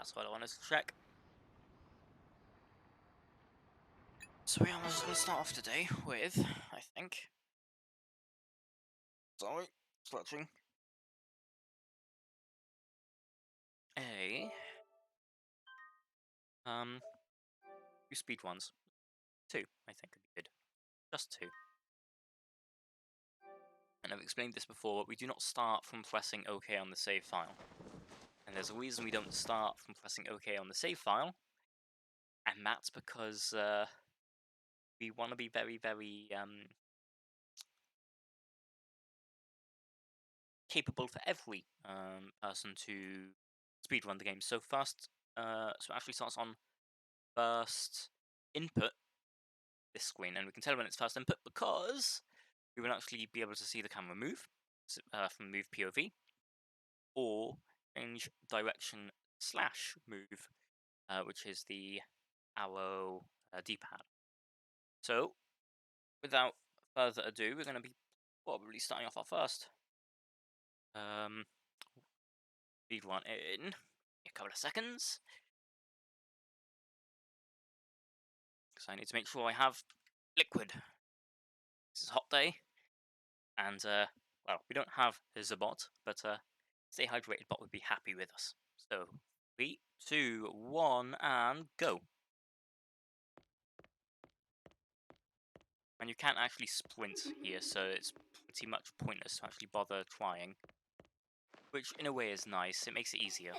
That's what I wanted to check. So we are just going to start off today with, I think. Sorry, searching. Two speed ones. Two, I think would be good. Just two. And I've explained this before, but we do not start from pressing OK on the save file. And there's a reason we don't start from pressing OK on the save file, and that's because we want to be very, very capable for every person to speedrun the game. So first, so it actually starts on first input this screen, and we can tell when it's first input because we will actually be able to see the camera move from move POV, or change direction / move, which is the arrow D-pad. So without further ado, we're going to be probably starting off our first speedrun in a couple of seconds, because I need to make sure I have liquid. This is a hot day, and well, we don't have Zabot, but Stay Hydrated Bot would be happy with us. So 3, 2, 1, and go. And you can't actually sprint here, so it's pretty much pointless to actually bother trying, which in a way is nice. It makes it easier.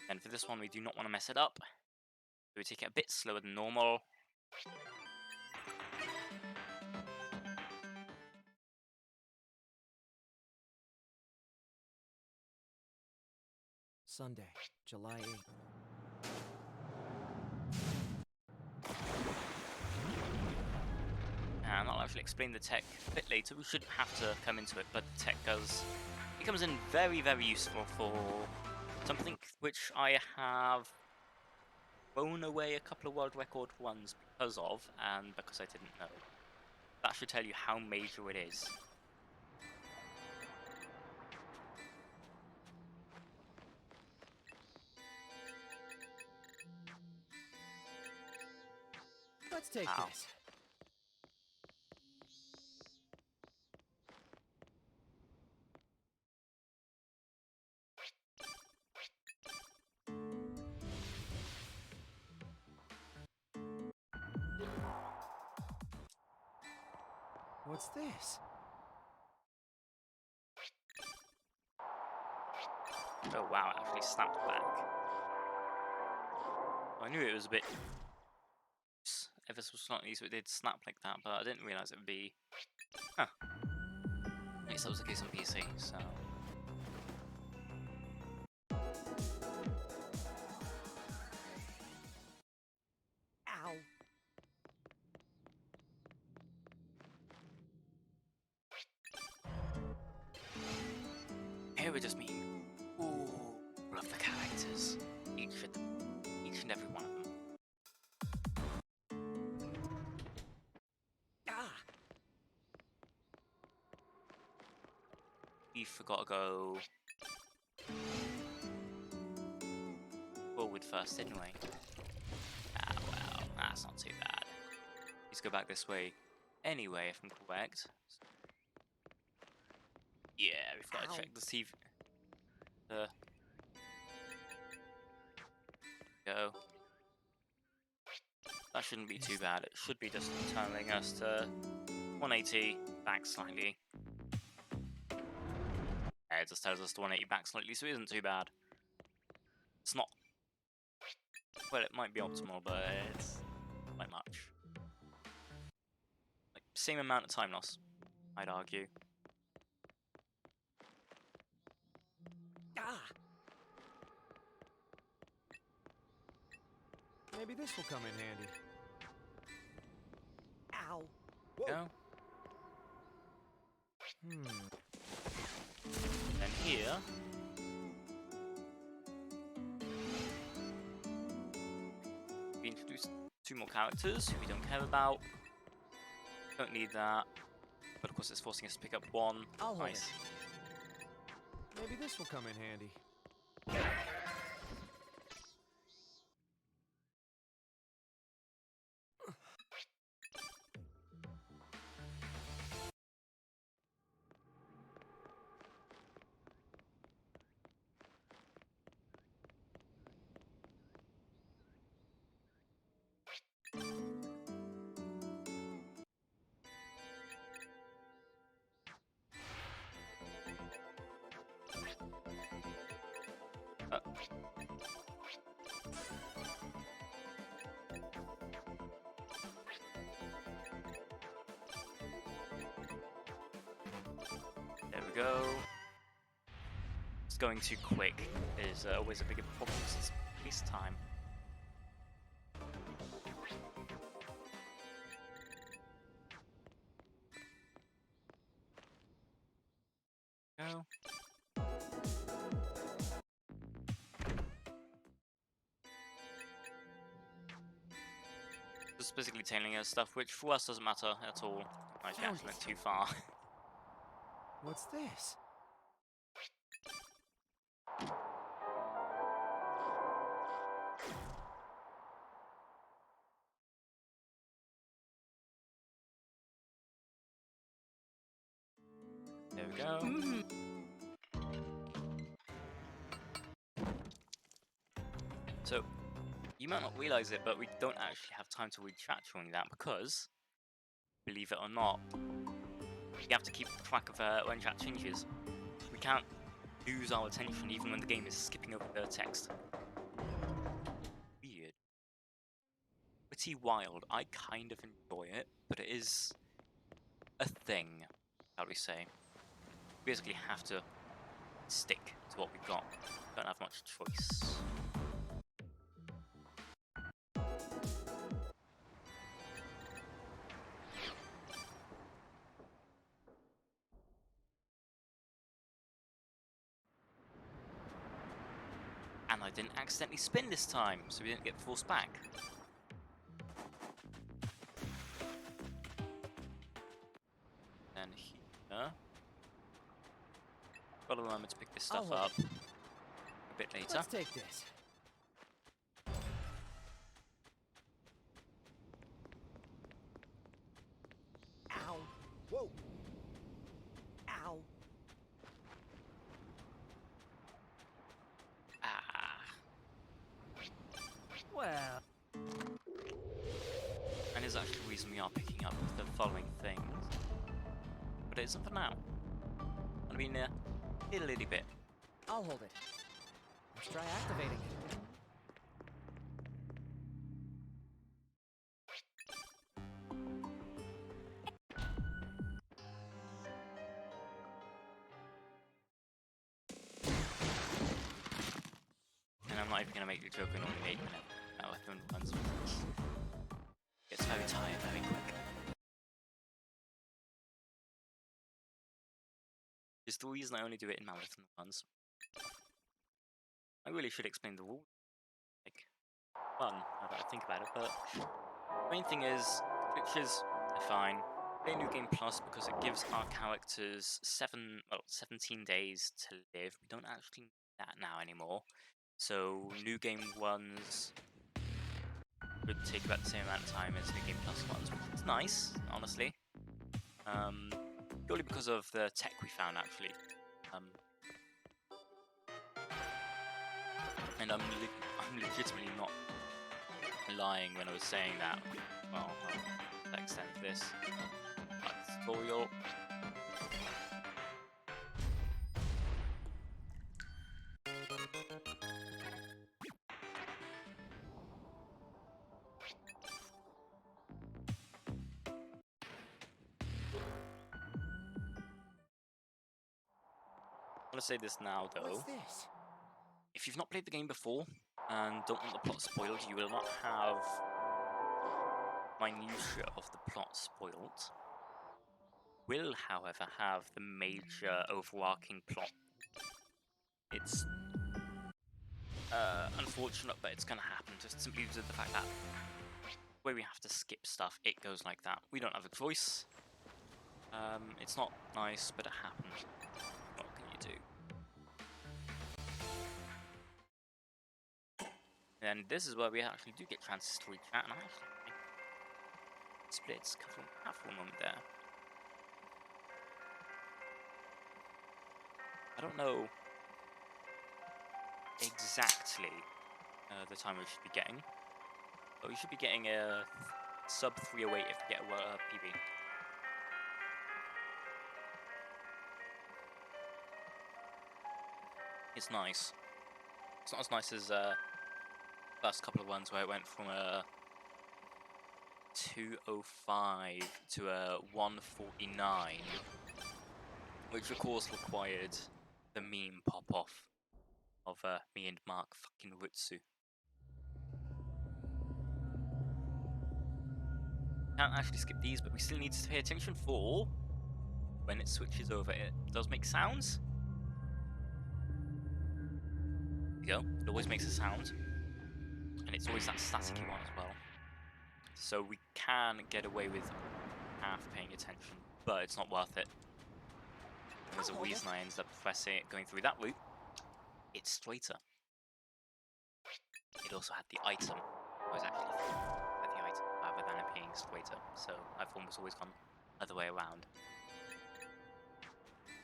And for this one, we do not want to mess it up, so we take it a bit slower than normal. Sunday, July 8th. And I'll actually explain the tech a bit later. We shouldn't have to come into it, but the tech it comes in very, very useful for something which I have thrown away a couple of world record runs because of, and because I didn't know. That should tell you how major it is. Let's take this. What's this? Oh wow, it actually snapped back. I knew it was a bit ever so slightly, so it did snap like that, but I didn't realise it would be... Huh. At least that was the case on PC, so... Ow. Here we just meet, ooh, love the characters. Each and every one of them. We forgot to go forward first, didn't we? Ah, well, that's not too bad. Let's go back this way anyway, if I'm correct. Yeah, we've got to check the TV. Go. That shouldn't be too bad. It should be just telling us to 180 back slightly. Yeah, it just tells us to 180 back slightly, so it isn't too bad. It's not... Well, it might be optimal, but it's not quite much. Like, same amount of time loss, I'd argue. Maybe this will come in handy. Ow. Go. And here... we introduce 2 more characters who we don't care about. Don't need that. But of course, it's forcing us to pick up one. I'll hold Nice. it. Maybe this will come in handy. There we go. It's going too quick is always a bigger problem since this time. Go. Just basically tailing us stuff, which for us doesn't matter at all. I actually went too far. What's this? There we go. So, you might not realize it, but we don't actually have time to retract during that because, believe it or not, we have to keep track of when chat changes. We can't lose our attention even when the game is skipping over the text. Weird. Pretty wild. I kind of enjoy it, but it is a thing, shall we say. We basically have to stick to what we've got. Don't have much choice. And I didn't accidentally spin this time, so we didn't get forced back. Then here. Got a moment to pick this stuff up a bit later. Let's take this. Ow. Whoa. Ow. Ah. Well. And there's actually a reason we are picking up the following things. But it isn't for now. I mean, a little bit. I'll hold it. Let's try activating it. And I'm not even going to make the joke in only 8 minutes. Now with them ones. Gets very tired very quick. It's the reason I only do it in marathon runs. I really should explain the rules. Like, fun, now that I think about it, but the main thing is, glitches are fine. Play New Game Plus because it gives our characters 17 days to live. We don't actually need that now anymore. So, New Game ones would take about the same amount of time as New Game Plus ones, which is nice, honestly. Purely because of the tech we found, actually. And I'm legitimately not lying when I was saying that. Well, I'll extend this tutorial. I'm gonna say this now, though. What's this? If you've not played the game before and don't want the plot spoiled, you will not have minutiae of the plot spoiled. Will, however, have the major overarching plot. It's unfortunate, but it's gonna happen, just simply due to the fact that where we have to skip stuff, it goes like that. We don't have a choice. It's not nice, but it happens. What can you do? And this is where we actually do get chances to reach out, and I actually think splits cover that for a moment there. I don't know exactly the time we should be getting, but we should be getting a sub 308 if we get a PB. It's nice. It's not as nice as first couple of ones where it went from a 205 to a 149, which of course required the meme pop-off of me and Mark fucking Rutsu. Can't actually skip these, but we still need to pay attention for when it switches over. It does make sounds. There you go. It always makes a sound, and it's always that staticky one as well. So we can get away with half paying attention, but it's not worth it. And there's a reason I ended up pressing it, going through that route. It's straighter. It also had the item. I was actually at the item rather than it being straighter. So I've almost always gone other way around.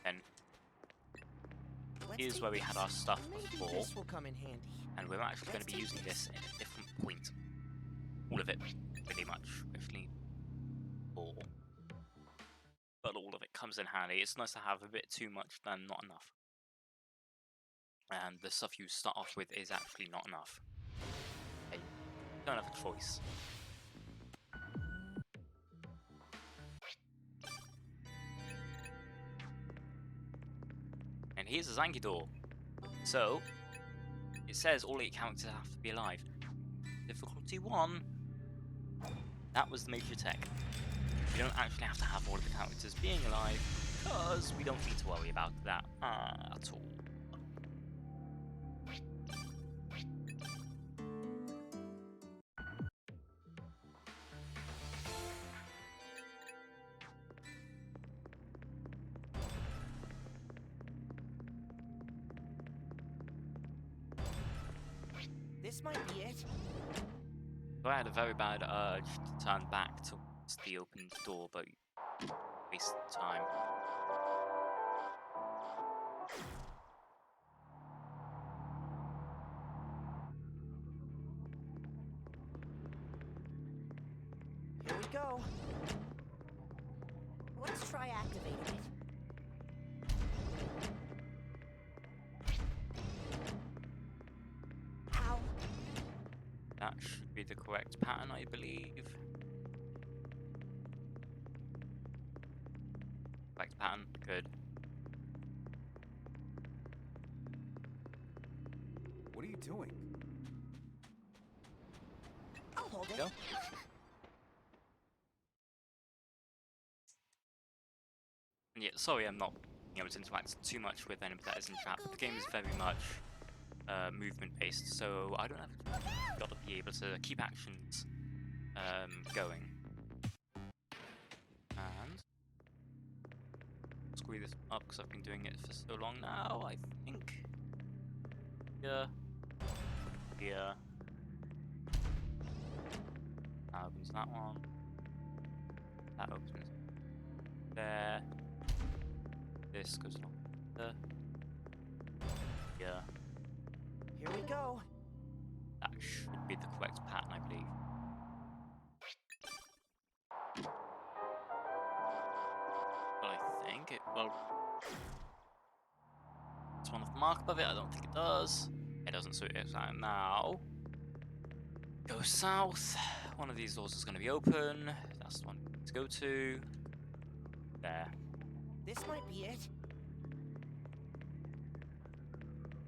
Then here's where we had our stuff before. This will come in handy. And we're actually going to be using this in a different point. All of it, pretty much. Actually, all. But all of it comes in handy. It's nice to have a bit too much than not enough. And the stuff you start off with is actually not enough. You don't have a choice. And here's the Zanki door. So, it says all 8 characters have to be alive. Difficulty 1. That was the major tech. We don't actually have to have all of the characters being alive, because we don't need to worry about that at all. This might be it. So I had a very bad urge to turn back towards the opened door, but wasted time. Here we go. Let's try activating it. How? That should be the correct pattern, I believe. Correct pattern, good. What are you doing? I'll hold it. Go. Yeah, sorry I'm not being able to interact too much with anybody that is in chat, but the game is very much movement based, so I don't have got to be able to keep actions going. And screw this up because I've been doing it for so long now. I think here, that opens that one. That opens there. This goes along there. Yeah. Here we go. That should be the correct pattern, I believe. But I think it, well, it's one of the mark above it. I don't think it does. It doesn't, so it's out now. Go south. One of these doors is going to be open. That's the one we need to go to. There. This might be it.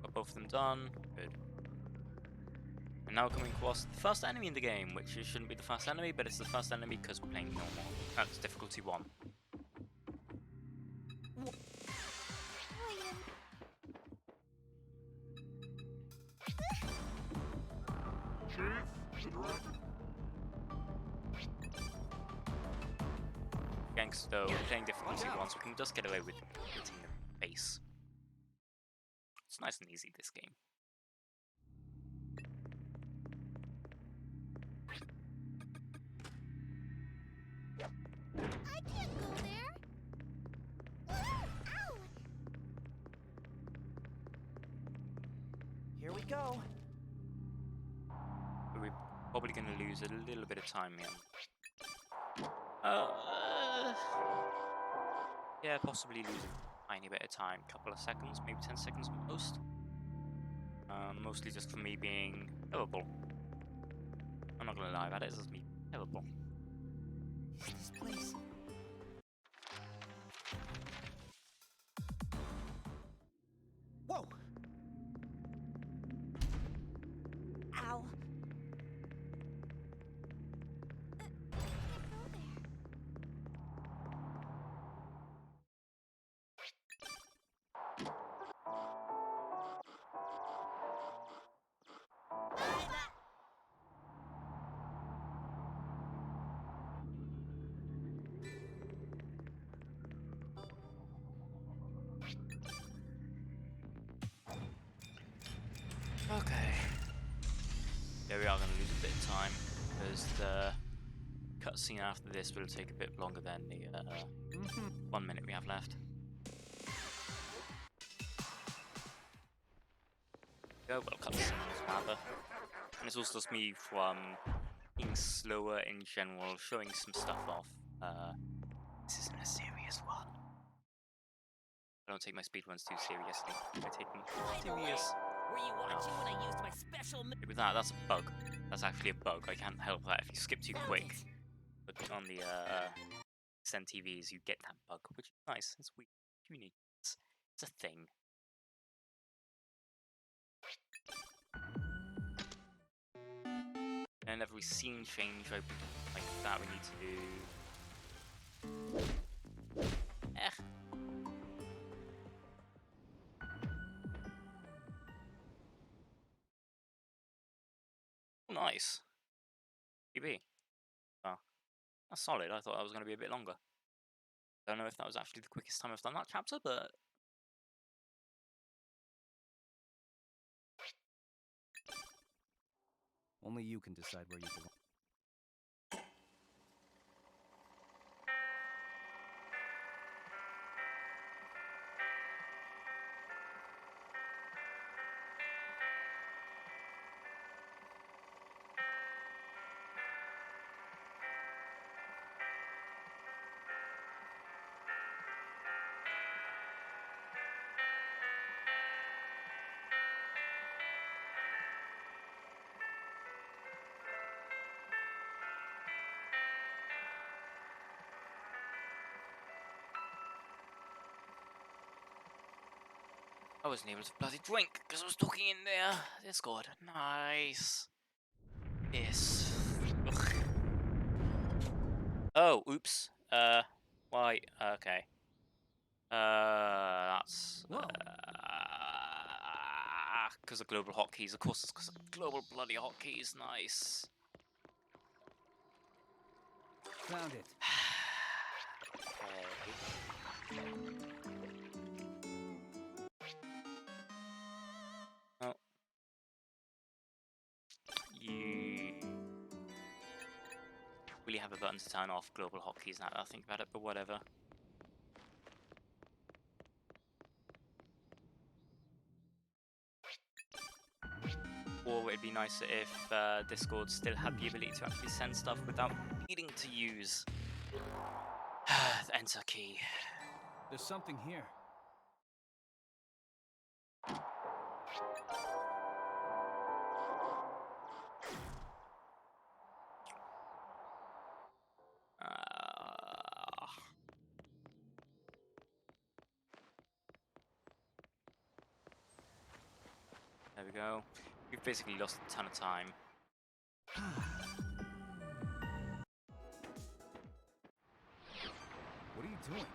Got both of them done. Good. And now coming across the first enemy in the game, which it shouldn't be the first enemy, but it's the first enemy because we're playing normal. That's difficulty 1. Getting thanks though, playing difficulty Watch out. 1, so we can just get away with hitting the base. It's nice and easy, this game. I can't go there. Ow! Here we go. But we're probably going to lose a little bit of time here. Yeah, possibly lose a tiny bit of time. Couple of seconds, maybe 10 seconds at most. Mostly just for me being terrible. I'm not going to lie about it, it's just me terrible. This place. Whoa! Ow! Can't go there. Okay. Yeah, we are going to lose a bit of time, because the cutscene after this will take a bit longer than the 1 minute we have left. Well, cutscenes rather. And it's also just me from being slower in general, showing some stuff off. This isn't a serious one. I don't take my speedruns too seriously. I take them serious. Were you watching when I used my special? With that, that's a bug. That's actually a bug. I can't help that. If you skip too quick, but on the Extend TVs, you get that bug, which is nice. It's weird, unique. It's a thing. And every scene change like that, we need to do. Nice. PB. Oh, that's solid. I thought that was going to be a bit longer. Don't know if that was actually the quickest time I've done that chapter, but Only you can decide where you belong. I wasn't able to bloody drink because I was talking in there. Discord. Nice. Yes. Ugh. Oh, oops. Why? Okay. That's because of global hotkeys. Of course, it's because of global bloody hotkeys. Nice. Found it. Okay. Oh. You really have a button to turn off global hotkeys now that I think about it, but whatever. Or it'd be nicer if Discord still had the ability to actually send stuff without needing to use the enter key. There's something here. There we go. We've basically lost a ton of time. What are you doing?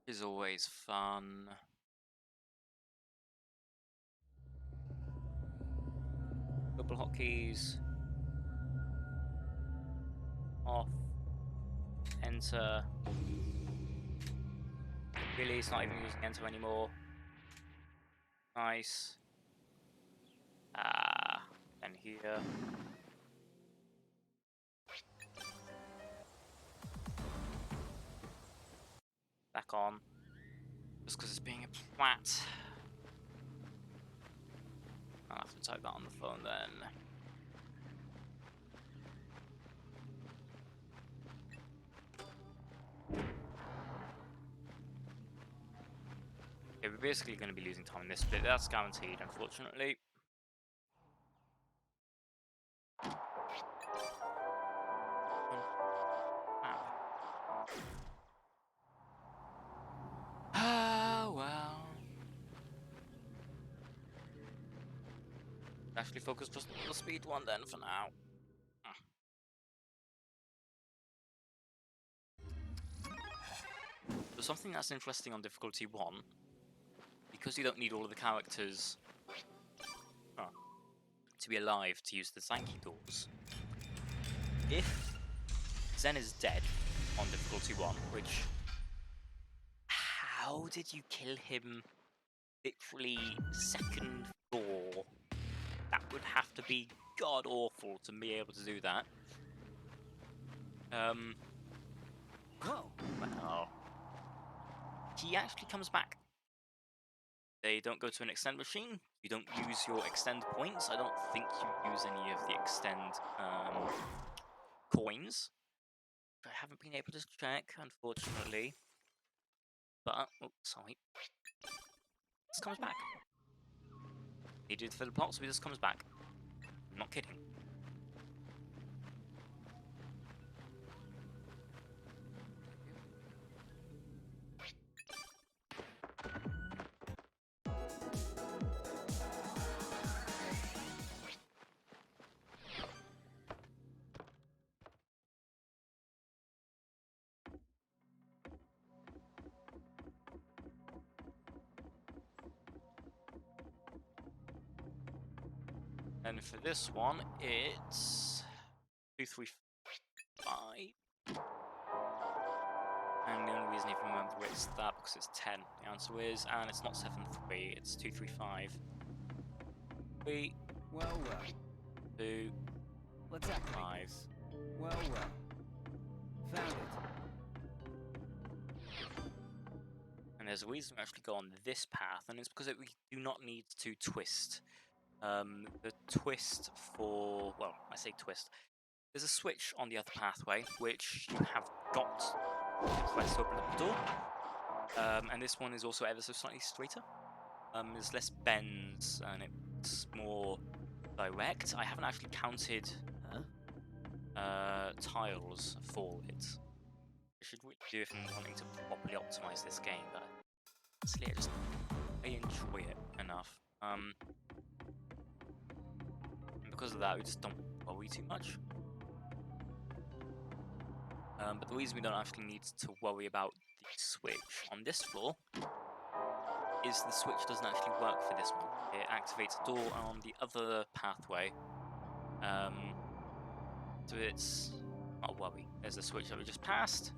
Is always fun. Double hotkeys. Off. enter. Really, it's not even using enter anymore. Nice. And here. Back on. Just because it's being a twat. I'll have to type that on the phone then. Okay, we're basically going to be losing time in this bit. That's guaranteed, unfortunately. Ah, well. Actually focus just on the speed one then for now. So something that's interesting on difficulty 1, because you don't need all of the characters to be alive to use the Zanki doors, if Zen is dead on difficulty 1, which... How did you kill him literally second floor? That would have to be god awful to be able to do that. Whoa. Well, he actually comes back. They don't go to an extend machine. You don't use your extend points. I don't think you use any of the extend coins. I haven't been able to check, unfortunately. But, oh, sorry. This comes back. He did for the plot, so he just comes back. I'm not kidding. And for this one, it's 2, 3, 5. And the only reason I can remember it's that because it's 10. The answer is, and it's not 7, 3. It's 2, 3, 5. 3. Well. 2. Let's activate 5. this. Well. Found it. And there's a reason we actually go on this path, and it's because we do not need to twist. The twist for, well, I say twist. There's a switch on the other pathway, which you have got to press to open up the door. And this one is also ever so slightly straighter. There's less bends, and it's more direct. I haven't actually counted tiles for it. I should really do if I'm wanting to properly optimize this game, but honestly, I enjoy it enough. And because of that, we just don't worry too much. But the reason we don't actually need to worry about the switch on this floor is the switch doesn't actually work for this one. It activates a door on the other pathway. So it's not a worry. There's a switch that we just passed.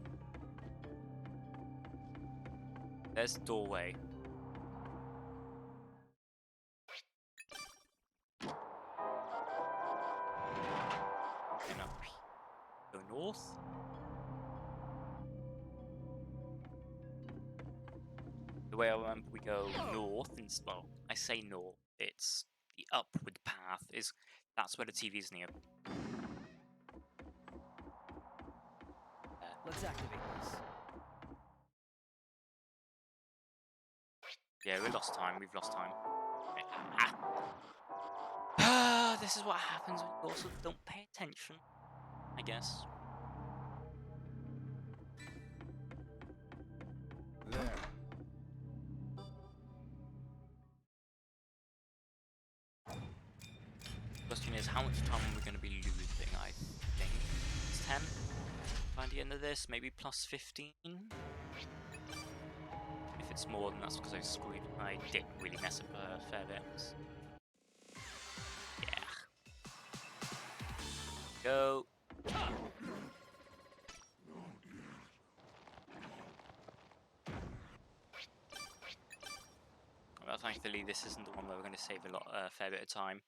There's the doorway. And up, go north. The way I remember we go north, and well, I say north, it's the upward path, that's where the TV's near. Let's activate this. Yeah, we've lost time. This is what happens when you also don't pay attention, I guess. There. Question is, how much time are we going to be losing? I think it's 10 by the end of this, maybe plus 15. If it's more, then that's because I did really mess up a fair bit. Yeah. thankfully this isn't the one where we're going to save a fair bit of time.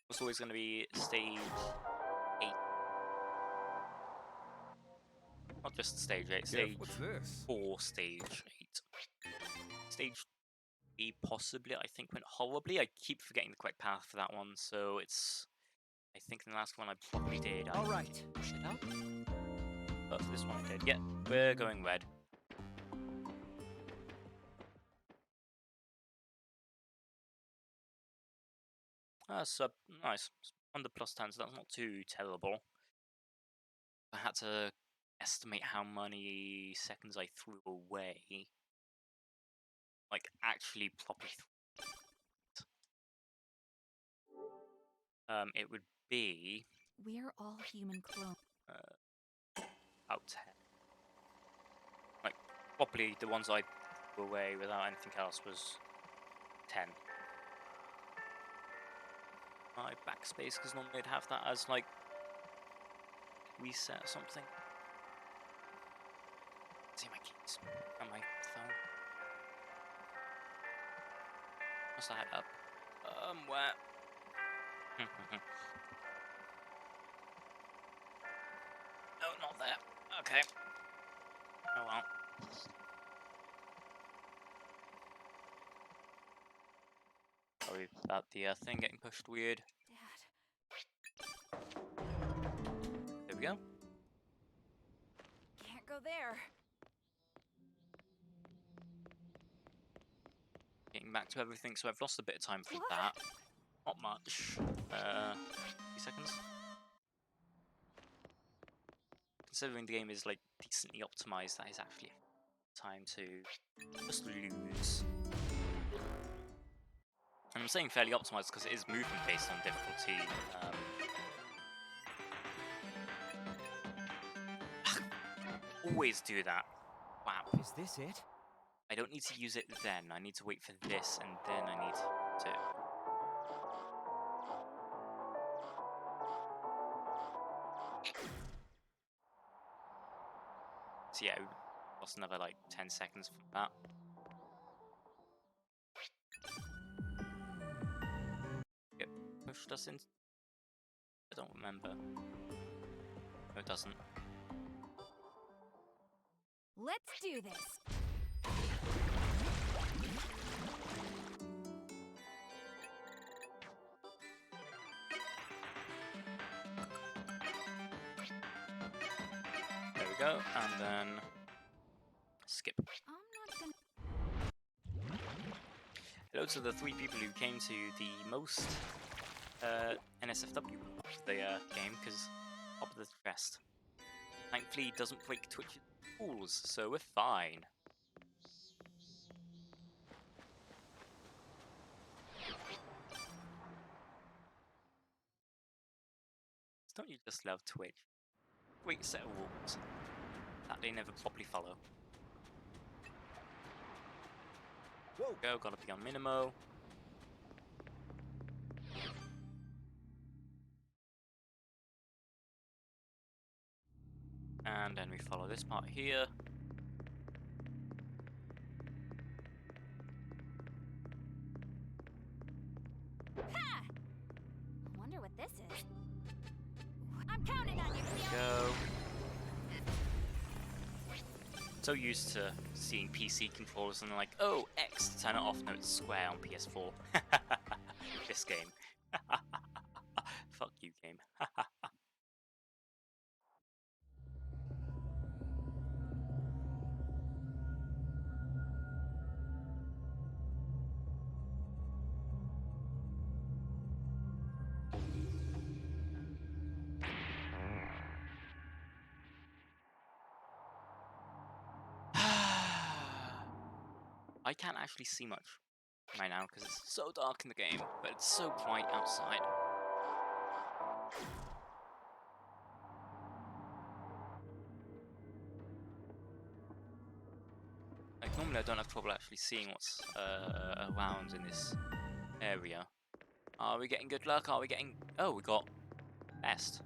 It's always going to be stage 8. Not just stage 8, stage What's this? 4, stage 8. Stage 3 possibly, I think, went horribly. I keep forgetting the correct path for that one, so it's... I think the last one I probably did. I Alright. pushed it out. But for this one I did. Yeah, we're going red. So nice. 100 plus 10, so that's not too terrible. I had to estimate how many seconds I threw away. Like, actually properly it would be We're all human clones. about 10. Like, properly, the ones I threw away without anything else was 10. My backspace, because normally I'd have that as, like, reset or something. See my keys on my phone. Must I head up? Where? No, not there. Okay. Oh well. Sorry about the thing getting pushed weird. Dad, There we go. can't go there. Getting back to everything, so I've lost a bit of time for What? that. Not much. few seconds. Considering the game is like decently optimized, that is actually time to just lose. And I'm saying fairly optimized because it is movement based on difficulty. Always do that. Wow. Is this it? I don't need to use it then. I need to wait for this, and then I need to. So yeah, we lost another like 10 seconds from that. It pushed us in. I don't remember. No, it doesn't. Let's do this. There we go, and then skip. I'm not gonna. Hello to the 3 people who came to the most NSFW of the game, because top of the chest. Thankfully, it doesn't break Twitch's rules, so we're fine. Don't you just love Twitch? Great set of rules that they never properly follow. Whoa. Go, gotta be on Minimo. And then we follow this part here. Ha! I wonder what this is. I'm counting on you, Theo. Go. So used to seeing PC controllers and like, oh, X to turn it off. No, it's square on PS4. This game. Fuck you, game. I can't actually see much right now because it's so dark in the game, but it's so bright outside. Like, normally I don't have trouble actually seeing what's around in this area. Are we getting good luck? Are we getting... Oh, we got best.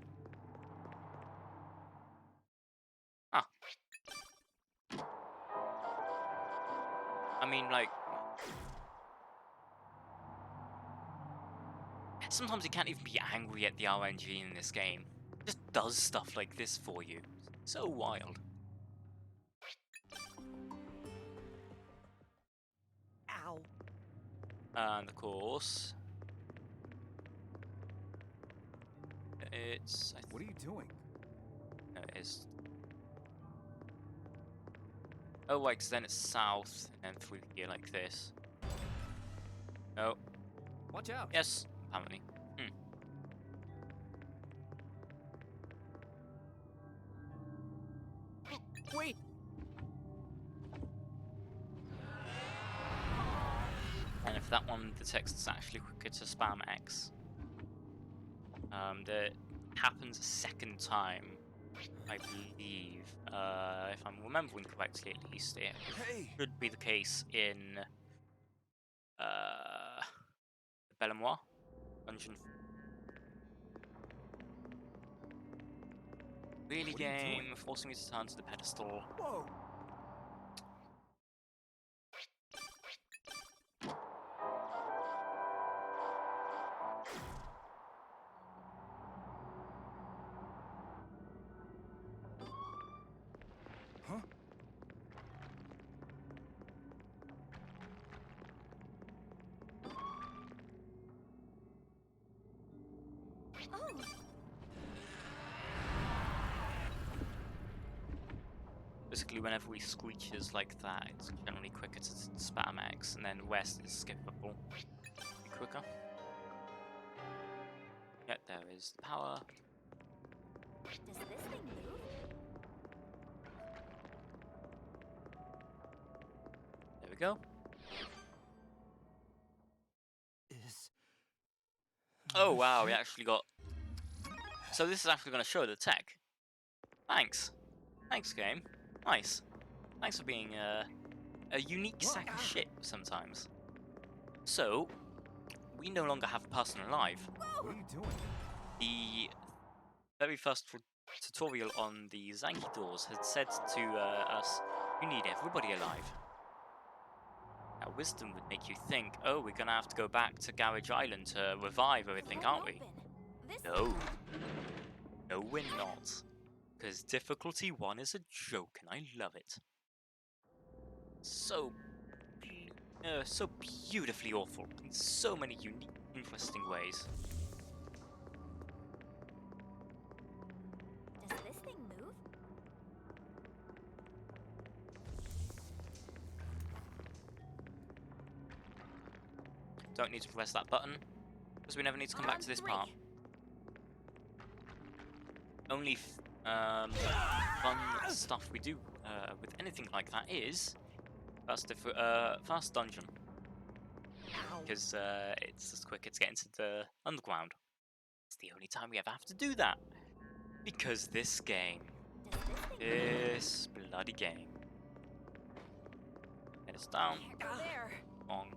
Ah. I mean, like... Sometimes you can't even be angry at the RNG in this game. It just does stuff like this for you. So wild. Ow. And of course, it's. What are you doing? No, it is. Oh, right, 'cause then it's south and then through here like this. No. Watch out. Yes, apparently. Wait. And if that one detects it's actually quicker to spam X. That happens a second time, I believe. If I'm remembering correctly, at least, it Hey! should be the case in the Bellemoire dungeon. Really, What are you game, doing? forcing me to turn to the pedestal. Whoa! Huh? Oh, Basically, whenever we screeches like that, it's generally quicker to spam X, and then west is skippable. Be quicker. Yep, there is the power. does this thing move? There we go. Is... Oh wow, we actually got. So this is actually going to show the tech. Thanks. Thanks, game. Nice. Thanks for being a unique sack of shit sometimes. So, we no longer have a person alive. What are you doing? The very first tutorial on the Zanki doors had said to us, you need everybody alive. Now, wisdom would make you think, oh, we're going to have to go back to Garage Island to revive everything, Won't aren't we? open. This No. No, we're not. Because difficulty 1 is a joke, and I love it. So beautifully awful in so many unique, interesting ways. Does this thing move? Don't need to press that button, because we never need to come back to this part. Only fun stuff we do with anything like that is fast dungeon, because it's just quicker to get into the underground. It's the only time we ever have to do that, because this game, Does this thing this bloody game, get us down, there? on,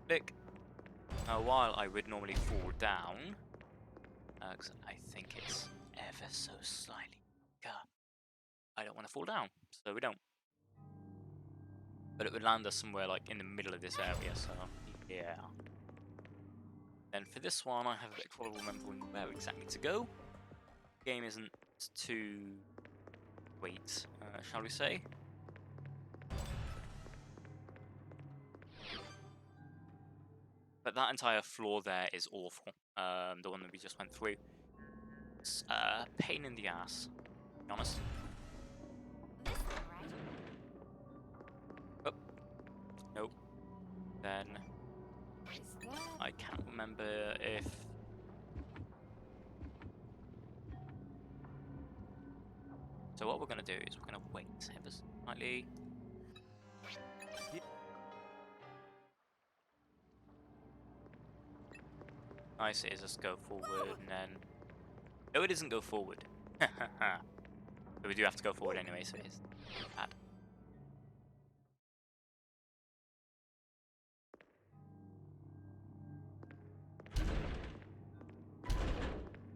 click. Now, while I would normally fall down, because I think it's ever so slightly quicker, I don't want to fall down, so we don't. But it would land us somewhere like in the middle of this area, so yeah. Then for this one, I have a bit of trouble remembering where exactly to go. The game isn't too great, shall we say. But that entire floor there is awful. The one that we just went through. It's a pain in the ass, to be honest. This thing, right? Oh. Nope. Then Is that... I can't remember if... So what we're going to do is we're going to wait ever so slightly. Nice, it is just go forward and then... No, it doesn't go forward. But we do have to go forward anyway, so it is bad.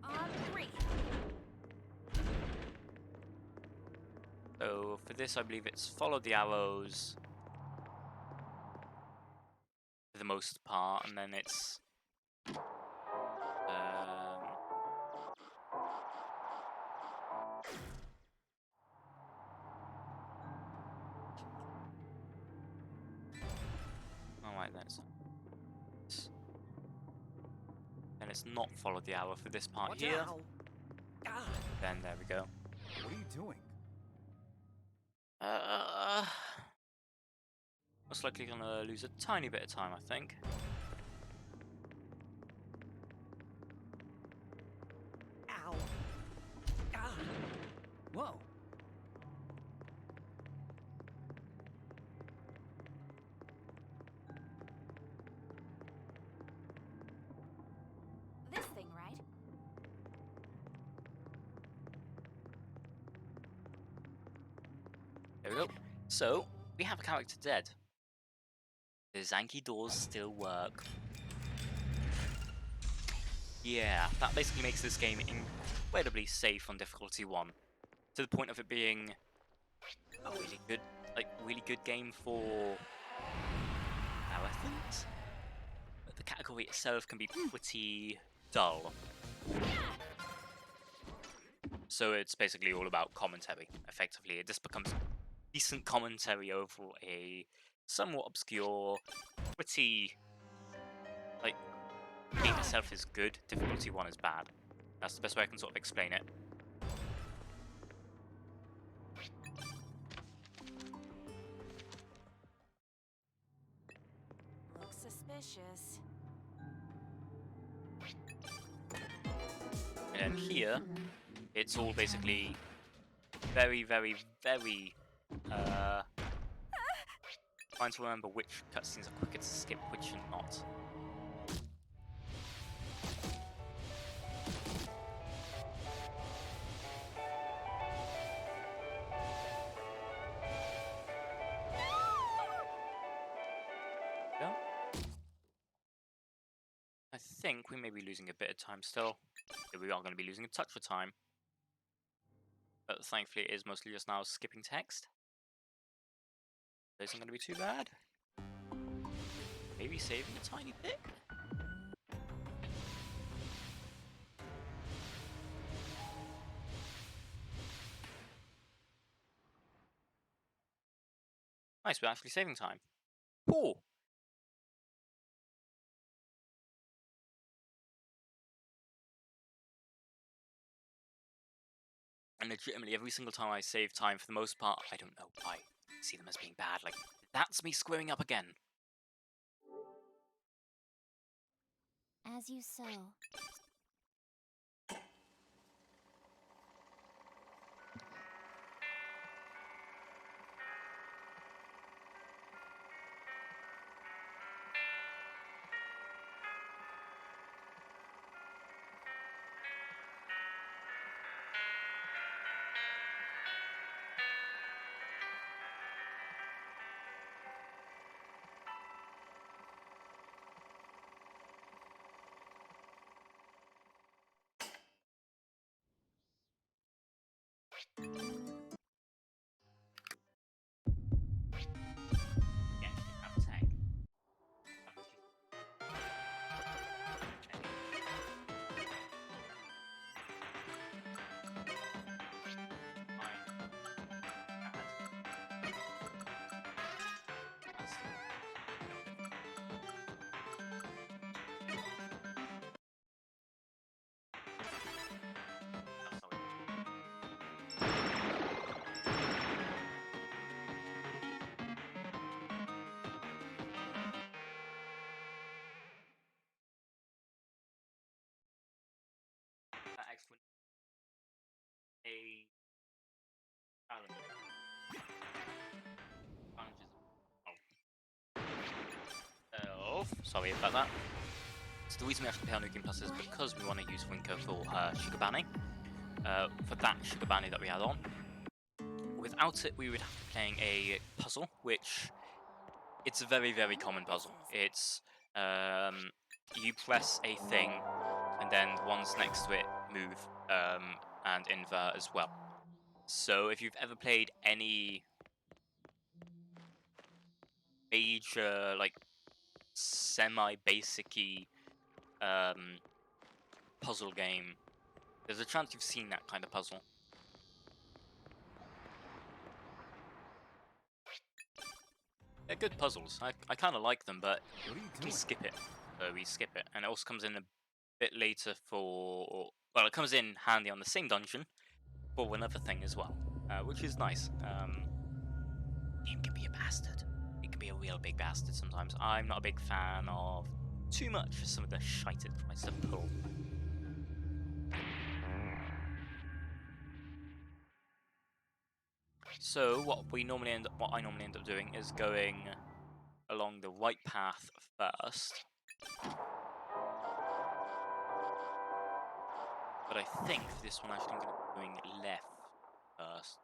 On 3. So for this, I believe it's follow the arrows for the most part, and then it's Alright then. And it's not follow the arrow for this part Watch here. out. Ah, Then there we go. what are you doing? Most likely gonna lose a tiny bit of time, I think. Ow. Ah. Whoa. This thing, right? There we go. So, we have a character dead. The Zanki doors still work. Yeah, that basically makes this game incredibly safe on difficulty 1. To the point of it being a really good game for marathons. But the category itself can be pretty dull. So it's basically all about commentary, effectively. It just becomes decent commentary over a somewhat obscure, pretty, like, game itself is good, difficulty 1 is bad. That's the best way I can sort of explain it. Looks suspicious. And then here, it's all basically very, very, very, trying to remember which cutscenes are quicker to skip, which are not. Yeah. I think we may be losing a bit of time still. Yeah, we are going to be losing a touch of time. But thankfully it is mostly just now skipping text. This isn't going to be too bad. Maybe saving a tiny bit? Nice, we're actually saving time. Cool. And legitimately, every single time I save time, for the most part, I don't know why. I see them as being bad. Like, that's me screwing up again. As you sow. Yeah, have tech. Excellent. A challenge. Oh, sorry about that. So the reason we actually pay on New Game Plus is because we want to use Rinko for Sugar Banning. For that Sugar Banning that we had on. Without it, we would have to be playing a puzzle, which it's a very, very common puzzle. It's you press a thing, and then the ones next to it move and invert as well. So if you've ever played any major, like, semi-basic-y puzzle game, there's a chance you've seen that kind of puzzle. They're good puzzles. I kind of like them, but What are you we doing? skip it. So we skip it, and it also comes in a bit later for. Well, it comes in handy on the same dungeon for another thing as well, which is nice. Game can be a bastard. It can be a real big bastard sometimes. I'm not a big fan of too much for some of the shite it tries to pull. So what I normally end up doing is going along the right path first. But I think for this one actually I'm going to be doing left first.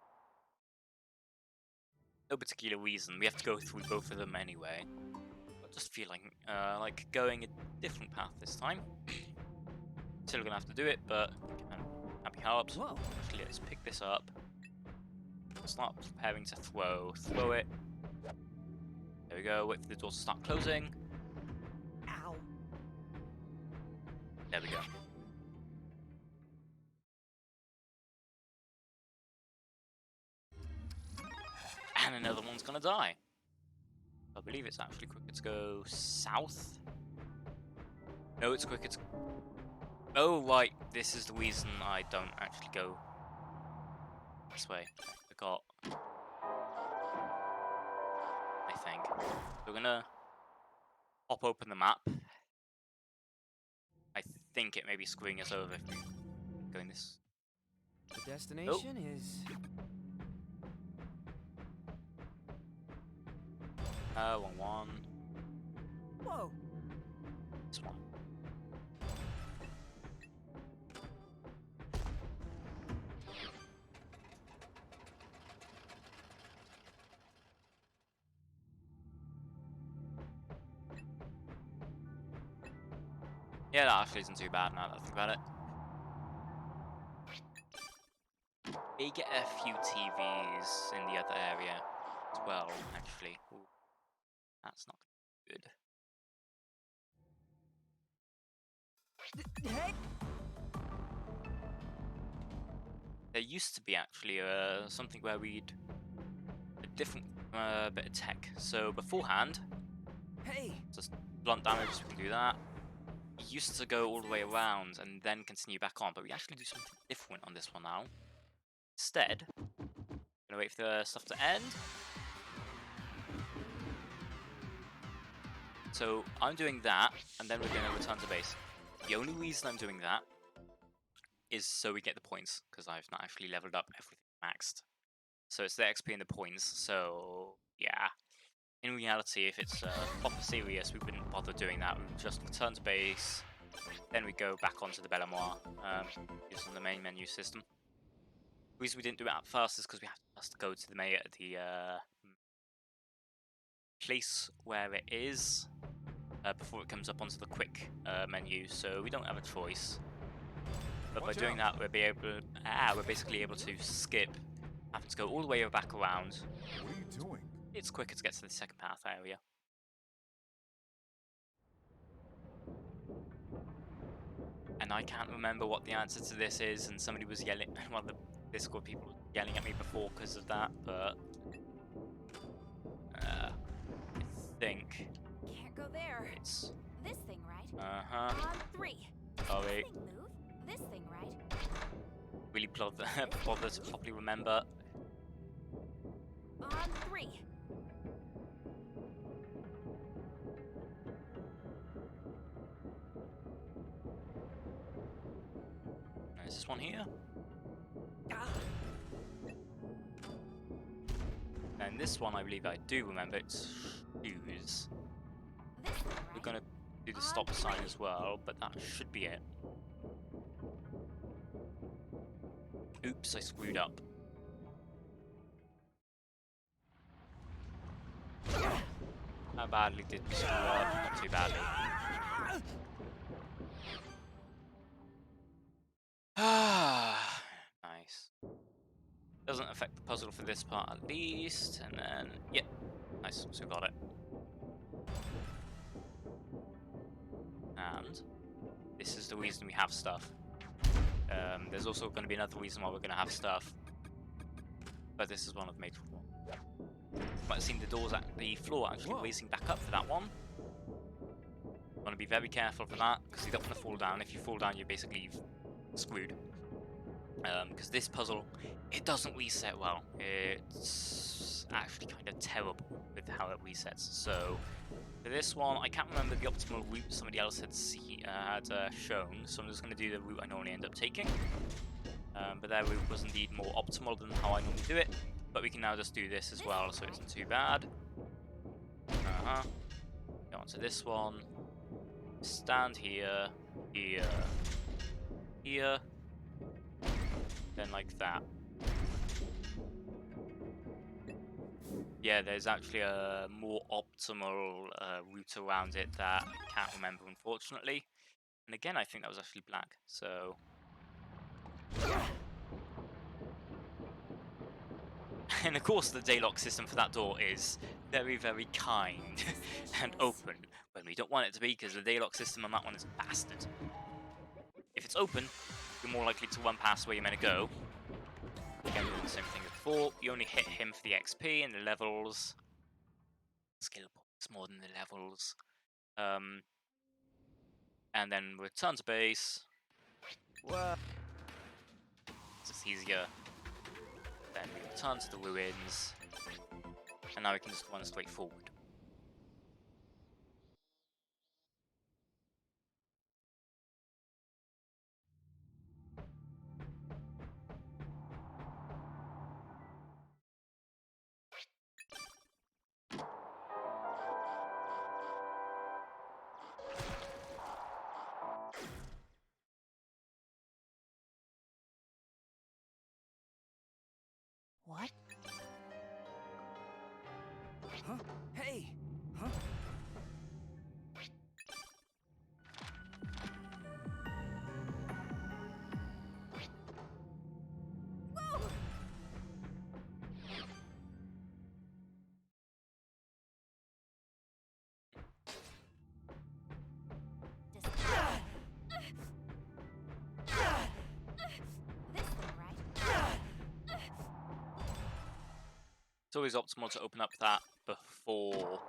No particular reason. We have to go through both of them anyway. But just feeling like going a different path this time. Still gonna have to do it, but happy helps. Whoa. Actually, let's pick this up. Start preparing to throw. Throw it. There we go. Wait for the door to start closing. Ow. There we go. And another one's gonna die. I believe it's actually quicker to go south. No, it's quicker to... Oh, right. This is the reason I don't actually go this way. I forgot. I think. We're gonna pop open the map. I think it may be screwing us over if we're going this. The destination is... 1-1. Whoa. This one. Yeah, that actually isn't too bad now that I think about it. They get a few TVs in the other area as well, actually. Ooh, that's not good. Hey. There used to be actually something where we'd a different bit of tech. So beforehand, Hey. just blunt damage, we can do that. We used to go all the way around and then continue back on, but we actually do something different on this one now. Instead, gonna wait for the stuff to end. So I'm doing that, and then we're gonna return to base. The only reason I'm doing that is so we get the points, because I've not actually leveled up everything maxed. So it's the XP and the points, so yeah. In reality, if it's proper serious, we wouldn't bother doing that. We would just return to base, then we go back onto the Bellemoire, using the main menu system. The reason we didn't do it at first is because we have to go to the place where it is before it comes up onto the quick menu, so we don't have a choice. But by doing that, we're basically able to skip, having to go all the way back around. What are you doing? It's quicker to get to the second path area. And I can't remember what the answer to this is, and somebody was yelling, one of the Discord people was yelling at me before because of that, but I think Can't go there. it's This thing, right? uh-huh. On 3. Sorry, This thing move? This thing, right? really bother to properly remember. On 3. Is this one here? And this one, I believe I do remember. It's shoes. This thing, We're right? gonna do the stop sign as well, but that should be it. Oops, I screwed up. How badly did we screw up? Not too badly. Ah, nice. Doesn't affect the puzzle for this part at least, and then, yep, nice, so got it. And This is the reason we have stuff. There's also going to be another reason why we're going to have stuff, but this is one of the major ones. You might have seen the doors at the floor actually raising back up for that one. You want to be very careful for that, because you don't want to fall down. If you fall down, you're basically screwed. Because this puzzle, it doesn't reset well. It's actually kind of terrible with how it resets. So for this one, I can't remember the optimal route somebody else had shown, so I'm just going to do the route I normally end up taking. But their route was indeed more optimal than how I normally do it. But we can now just do this as well, so it isn't too bad. Go on to this one. Stand here, here, here. Then like that. Yeah, there's actually a more optimal route around it that I can't remember, unfortunately. And again, I think that was actually black, so... And of course, the daylock system for that door is very, very kind and open when we don't want it to be, because the daylock system on that one is a bastard. If it's open, you're more likely to run past where you're meant to go. Again, we're doing the same thing as before. You only hit him for the XP and the levels. Skill points more than the levels. And then return to base. What? It's easier. Then we return to the ruins. And now we can just run straight forward. What? Huh? Hey! Huh? Whoa! This thing, right? It's always optimal to open up that before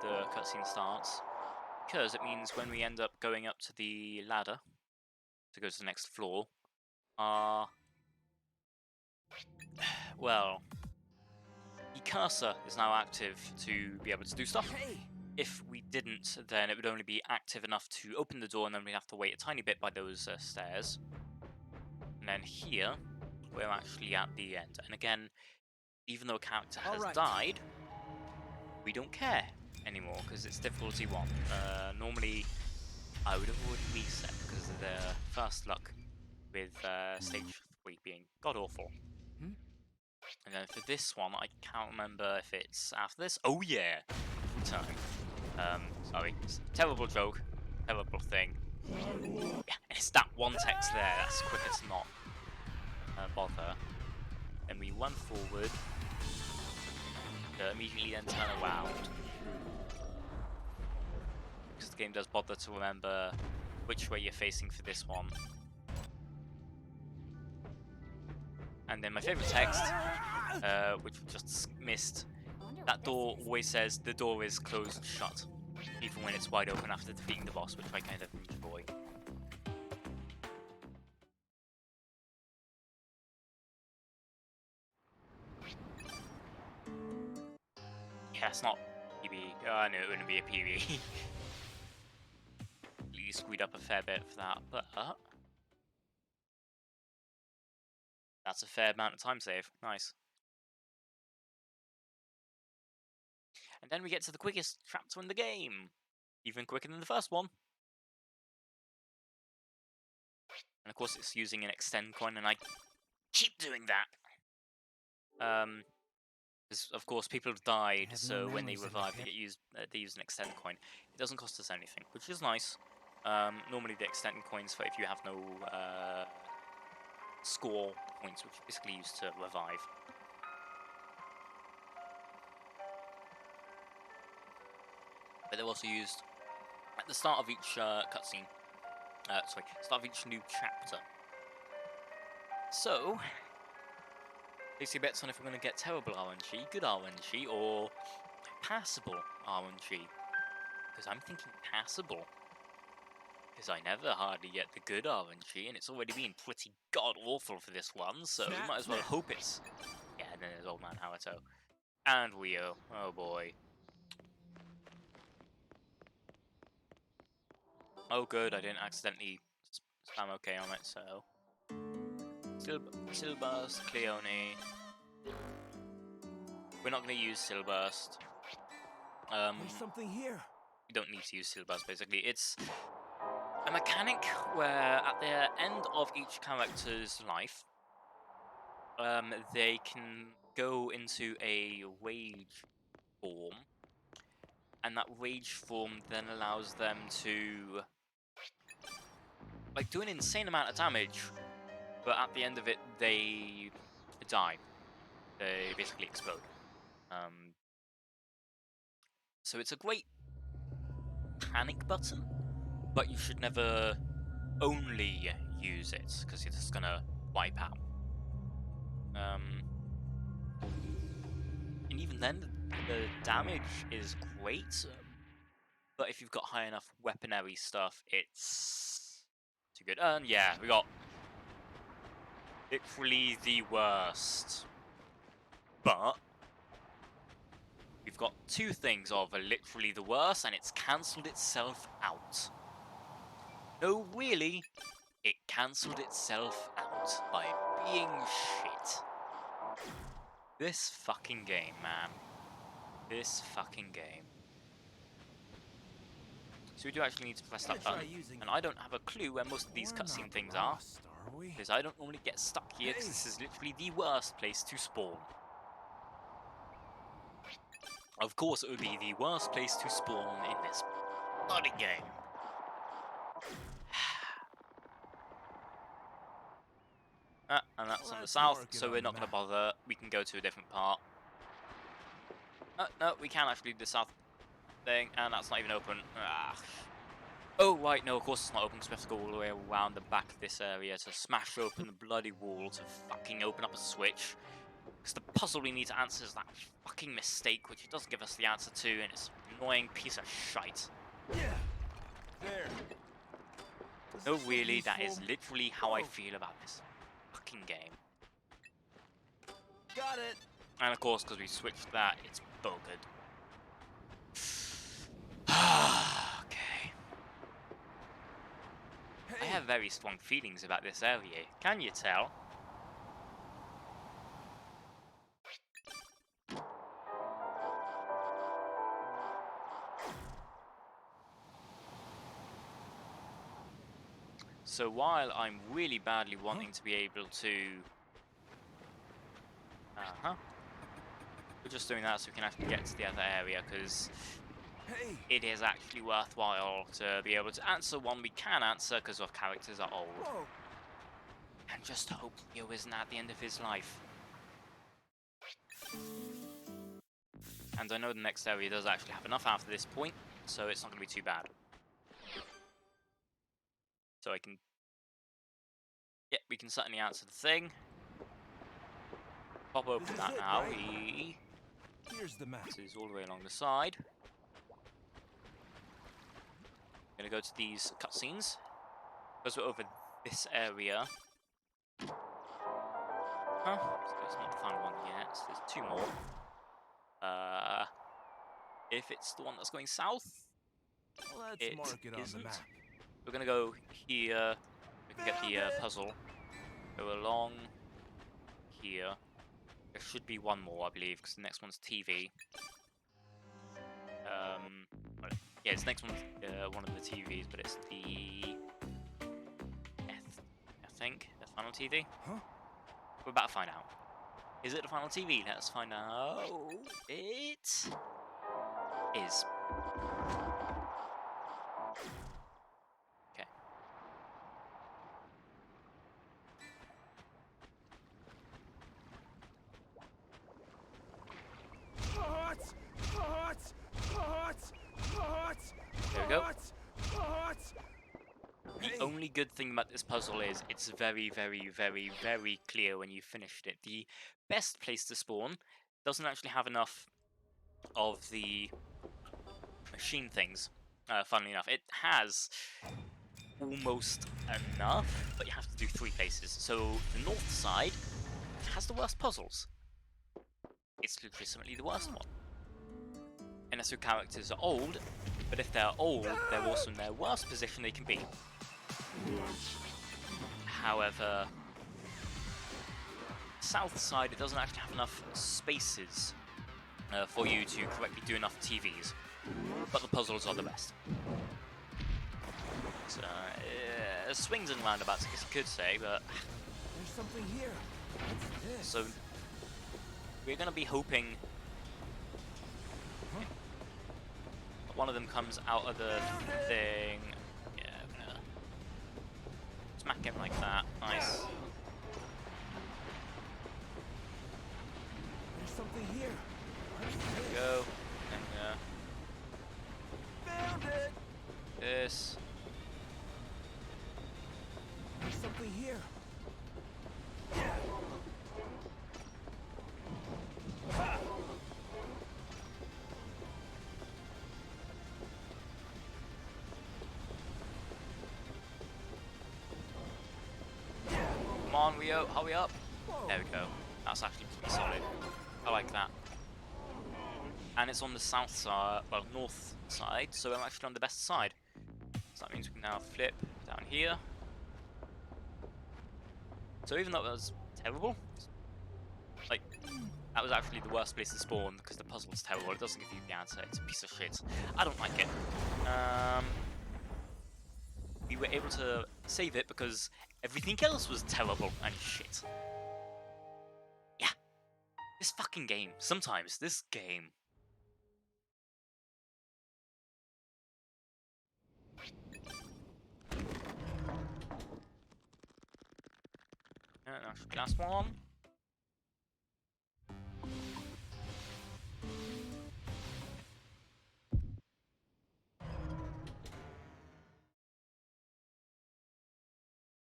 the cutscene starts, because it means when we end up going up to the ladder to go to the next floor, well, the cursor is now active to be able to do stuff. Hey! If we didn't, then it would only be active enough to open the door, and then we'd have to wait a tiny bit by those stairs. And then here, we're actually at the end. And again, even though a character has died, we don't care anymore, because it's difficulty 1. Normally, I would have already reset because of the first luck with stage 3 being god-awful. And then for this one, I can't remember if it's after this. Oh yeah! Every time. Sorry. It's a terrible joke. Terrible thing. Yeah, it's that one text there. That's quicker to not bother. Then we run forward. Immediately then turn around. Because the game does bother to remember which way you're facing for this one. And then my favourite text, which we just missed, that door always says the door is closed shut, even when it's wide open after defeating the boss, which I kind of enjoy. Yeah, it's not PB. I knew it wouldn't be a PB. You screwed up a fair bit for that, but that's a fair amount of time save. Nice. And then we get to the quickest chapter in the game. Even quicker than the first one. And of course it's using an extend coin, and I keep doing that. Because of course people have died, so when they revive they use an extend coin. It doesn't cost us anything, which is nice. Normally the extend coins for if you have no score points, which you basically use to revive. But they're also used at the start of each cutscene. Start of each new chapter. So, basically bets on if we're going to get terrible RNG, good RNG, or passable RNG. Because I'm thinking passable. Because I never hardly get the good RNG, and it's already been pretty god-awful for this one, so we might as well hope it's... Yeah, and then there's Old Man Haruto. And Wio. Oh boy. Oh good, I didn't accidentally spam OK on it, so... Silburst, Cleone. We're not going to use Silburst. There's something here. You don't need to use Silburst, basically. It's a mechanic where at the end of each character's life, they can go into a rage form, and that rage form then allows them to like do an insane amount of damage, but at the end of it they die. They basically explode. So it's a great panic button, but you should never only use it because you're just gonna wipe out. And even then, the damage is great, but if you've got high enough weaponry stuff, it's too good. And yeah, we got literally the worst. But we've got two things of literally the worst, and it's cancelled itself out. No, really, it cancelled itself out by being shit. This fucking game, man. This fucking game. So we do actually need to press that button, and I don't have a clue where most of these cutscene things are, because I don't normally get stuck here, because this is literally the worst place to spawn. Of course it would be the worst place to spawn in this bloody game. And that's on the south, so we're not going to bother. We can go to a different part. No, we can actually do the south thing, and that's not even open. Oh, right, no, of course it's not open, because we have to go all the way around the back of this area to smash open the bloody wall to fucking open up a switch. Because the puzzle we need to answer is that fucking mistake, which it does give us the answer to, and it's an annoying piece of shite. Yeah. There. No, really, that is literally how I feel about this fucking game. Got it. And of course, because we switched that, it's buggered. Okay. I have very strong feelings about this area. Can you tell? So while I'm really badly wanting to be able to... We're just doing that so we can actually get to the other area, because it is actually worthwhile to be able to answer one we can answer, because our characters are old. Whoa. And just hope Leo isn't at the end of his life. And I know the next area does actually have enough after this point, so it's not going to be too bad. So I can... Yeah, we can certainly answer the thing. Pop open that now. Right? Here's the map. This is all the way along the side. I'm gonna go to these cutscenes. Because we're over this area. Huh? So it's not the final one yet. So there's two more. If it's the one that's going south, Let's mark it on the map. We're gonna go here. We can get the puzzle. Go along here. There should be one more, I believe, because the next one's TV. Yeah, this next one's one of the TVs, but it's the I think the final TV. Huh? We're about to find out. Is it the final TV? Let's find out. It is. Okay. Hot! Hot! Hot! Hot! There we go. Hot! What? The only good thing about this puzzle is it's very, very, very, very clear when you've finished it. The best place to spawn doesn't actually have enough of the machine things, funnily enough. It has almost enough, but you have to do 3 places. So the north side has the worst puzzles. It's legitimately the worst one. Unless your characters are old, but if they're old, they're also in their worst position they can be. However, south side, it doesn't actually have enough spaces for you to correctly do enough TVs, but the puzzles are the best. So, swings and roundabouts, I guess you could say, but... There's something here. What's this? So, we're going to be hoping one of them comes out of the thing. Yeah, I'm gonna smack him like that. Nice. There's something here. What's There we this? go. And Found it. this. There's something here. Come on, Rio, hurry up. Whoa. There we go. That's actually pretty solid. I like that. And it's on the south side, well, north side, so I'm actually on the best side. So that means we can now flip down here. So even though that was terrible, like, that was actually the worst place to spawn because the puzzle's terrible. It doesn't give you the answer. It's a piece of shit. I don't like it. We were able to save it because everything else was terrible and shit. Yeah. This fucking game. Sometimes this game. Last one.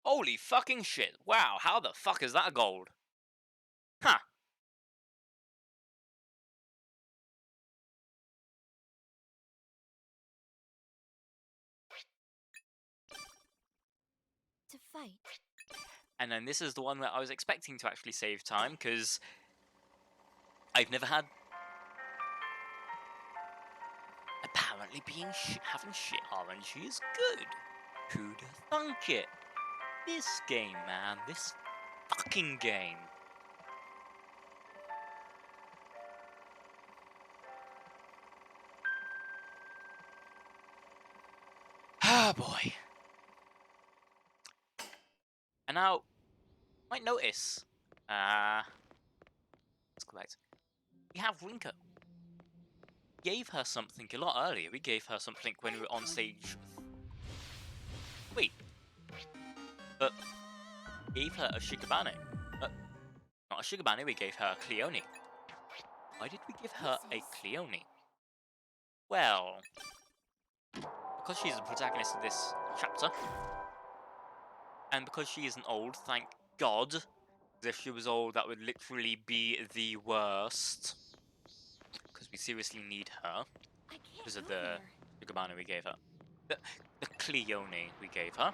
Holy fucking shit. Wow, how the fuck is that gold? Huh. To fight. And then this is the one where I was expecting to actually save time, because I've never had... Apparently having shit RNG is good. Who'd have thunk it? This game, man. This fucking game. Ah, boy. And now, you might notice, let's go back. We have Rinko. We gave her something a lot earlier. We gave her something when we were on stage. Wait. But we gave her a Shikabane. Not a Shikabane, we gave her a Cleone. Why did we give her a Cleone? Well, because she's the protagonist of this chapter. And because she isn't old, thank God. If she was old, that would literally be the worst. Because we seriously need her. I can't Because of go the there. Shikabane we gave her. The Cleone we gave her.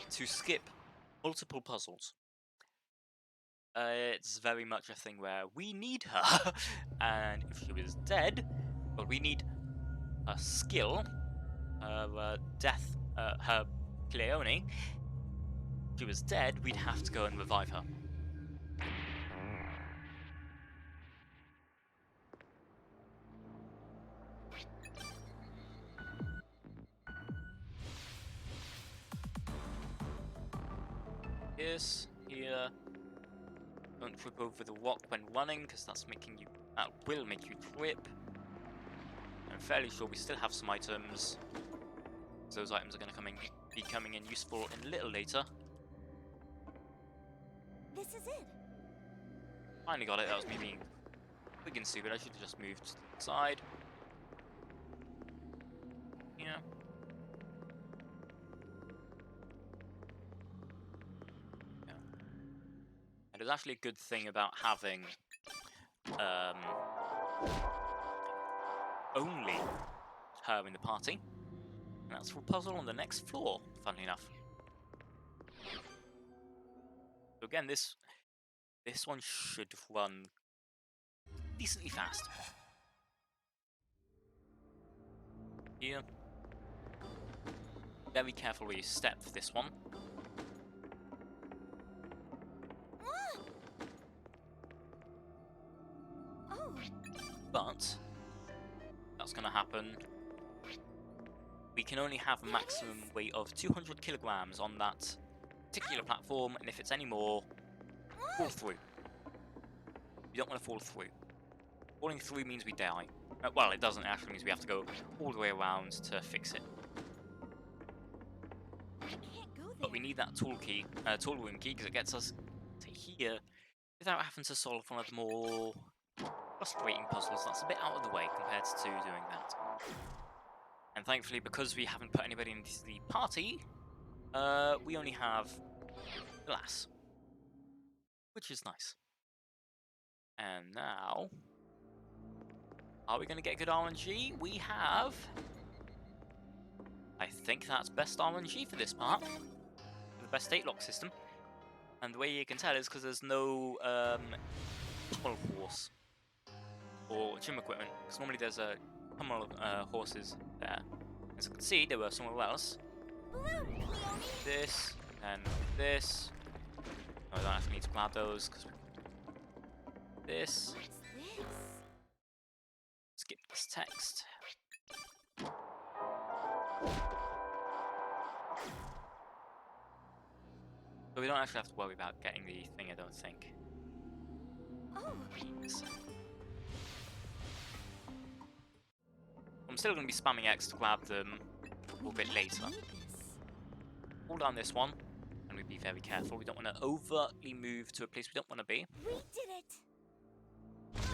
To skip multiple puzzles. It's very much a thing where we need her, and if she was dead, well, we need her skill, her death, her Cleone. If she was dead, we'd have to go and revive her. This here. Don't trip over the rock when running, because that will make you trip. I'm fairly sure we still have some items. Those items are going to be coming in useful in a little later. This is it. Finally got it. That was me being quick and stupid. I should have just moved to the side. Yeah. Yeah. And it's actually a good thing about having only her in the party. And that's for a puzzle on the next floor, funnily enough. So again, this one should run decently fast. Here. Very careful where you step for this one. Oh, But that's going to happen. We can only have a maximum weight of 200 kilograms on that particular platform, and if it's any more, fall through. You don't want to fall through. Falling through means we die. Well, it doesn't. It actually means we have to go all the way around to fix it. I can't go there. But we need that tool room key, because it gets us to here without having to solve one of the more frustrating puzzles that's a bit out of the way compared to doing that. And thankfully, because we haven't put anybody into the party, we only have glass, which is nice. And now, are we going to get good RNG? We have, I think that's best RNG for this part, the best state lock system. And the way you can tell is because there's no pummel horse or gym equipment, because normally there's a pummel horses there. As you can see, there were somewhere else. This, and this. No, I don't actually need to grab those, because this. What's this? Skip this text. So we don't actually have to worry about getting the thing, I don't think. Oh, Please. I'm still going to be spamming X to grab them a little bit later. need this. Hold down this one, and we'd be very careful. We don't want to overtly move to a place we don't want to be. We did it.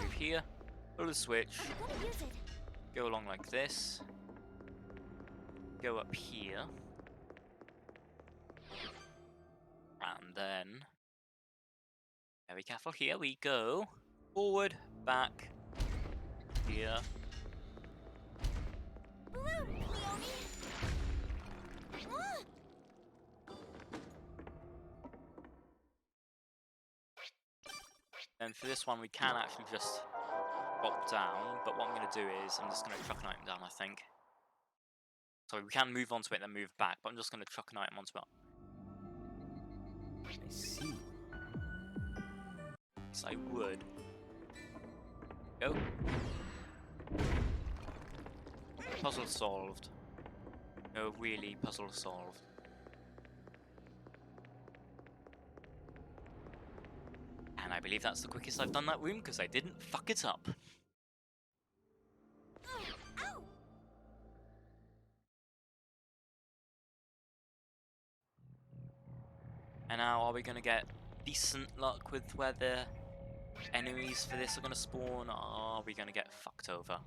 Move here, pull the switch, I'm gonna use it. go along like this, go up here, and then, very careful, here we go, forward, back, here, Balloon, Cleone. and for this one we can actually just drop down, but what I'm going to do is, I'm just going to chuck an item down, I think. So we can move onto it and then move back, but I'm just going to chuck an item onto it. I see. Yes, I would. Go. Puzzle solved. No, really, puzzle solved. And I believe that's the quickest I've done that room, because I didn't fuck it up. Ow! And now, are we going to get decent luck with where the enemies for this are going to spawn, or are we going to get fucked over?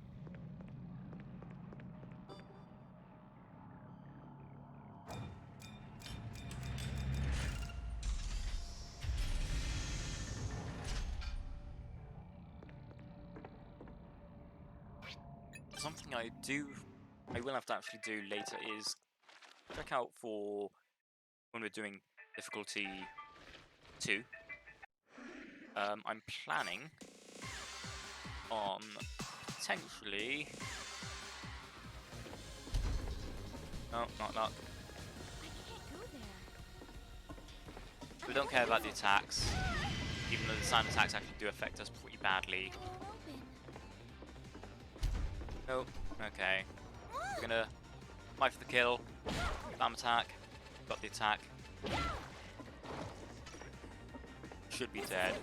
Something I will have to actually do later is check out for when we're doing difficulty 2. I'm planning on potentially. No, not that. I can't go there. We don't care about the attacks, even though the sound attacks actually do affect us pretty badly. It won't open. Nope. Okay. We're gonna fight for the kill. Spam attack. Got the attack. Should be dead.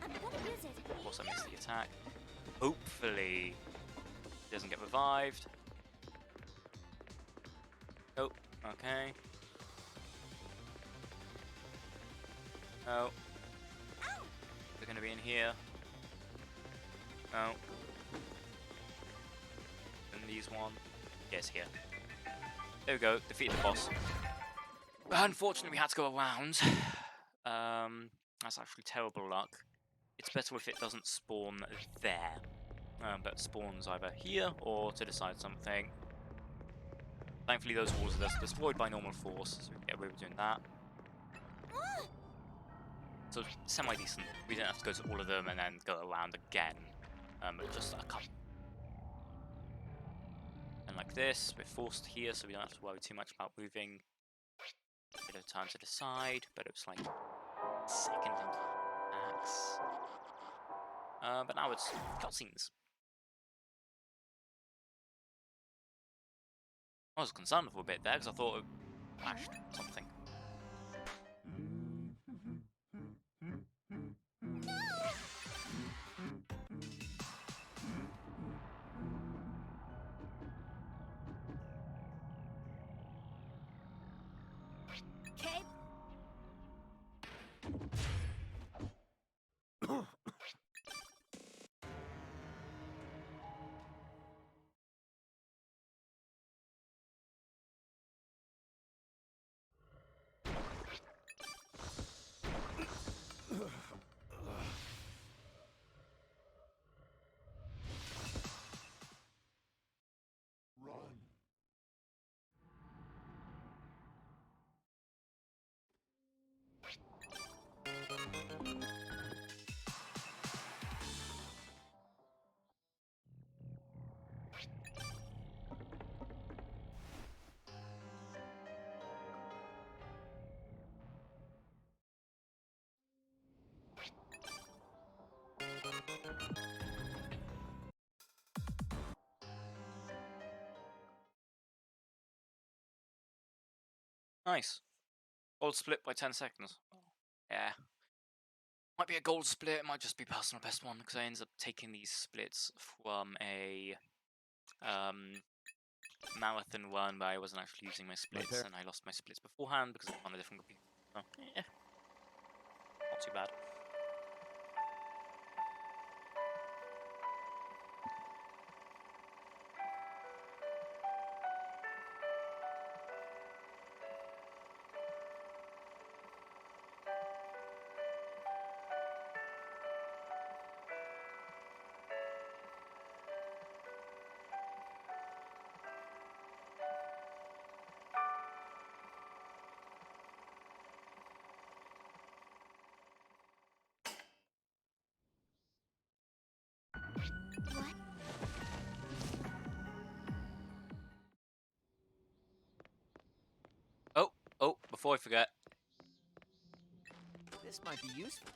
I'm gonna use it. Of course I missed the attack. Hopefully he doesn't get revived. Nope. Okay. No. going to be in here? No. And these one. Yes, here. There we go. Defeated the boss. Unfortunately, we had to go around. That's actually terrible luck. It's better if it doesn't spawn there. But it spawns either here or to the side something. Thankfully, those walls are destroyed by normal force, so we can get away with doing that. So, semi-decent. We didn't have to go to all of them and then go around again. But just a couple. And like this, we're forced here, so we don't have to worry too much about moving. Bit of time to the side, but it was like second max. But now it's cutscenes. I was concerned for a bit there because I thought it flashed something. Okay. Nice. Gold split by 10 seconds. Yeah. Might be a gold split, it might just be personal best one, because I ended up taking these splits from a marathon run where I wasn't actually using my splits, and I lost my splits beforehand because I found a different computer. So, yeah. Not too bad. What? Oh, before I forget, This might be useful.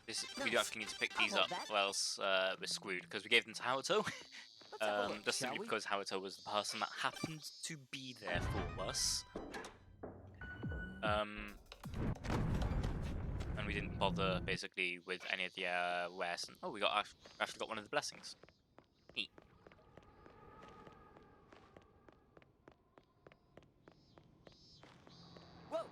we do actually need to pick these I'll up, hold that. or else we're screwed, because we gave them to Haruto. Let's have a look, Just shall simply we? because Haruto was the person that happened to be there for us. And we didn't bother, basically, with any of the wares. And, oh, we actually got one of the blessings. Neat. Whoa!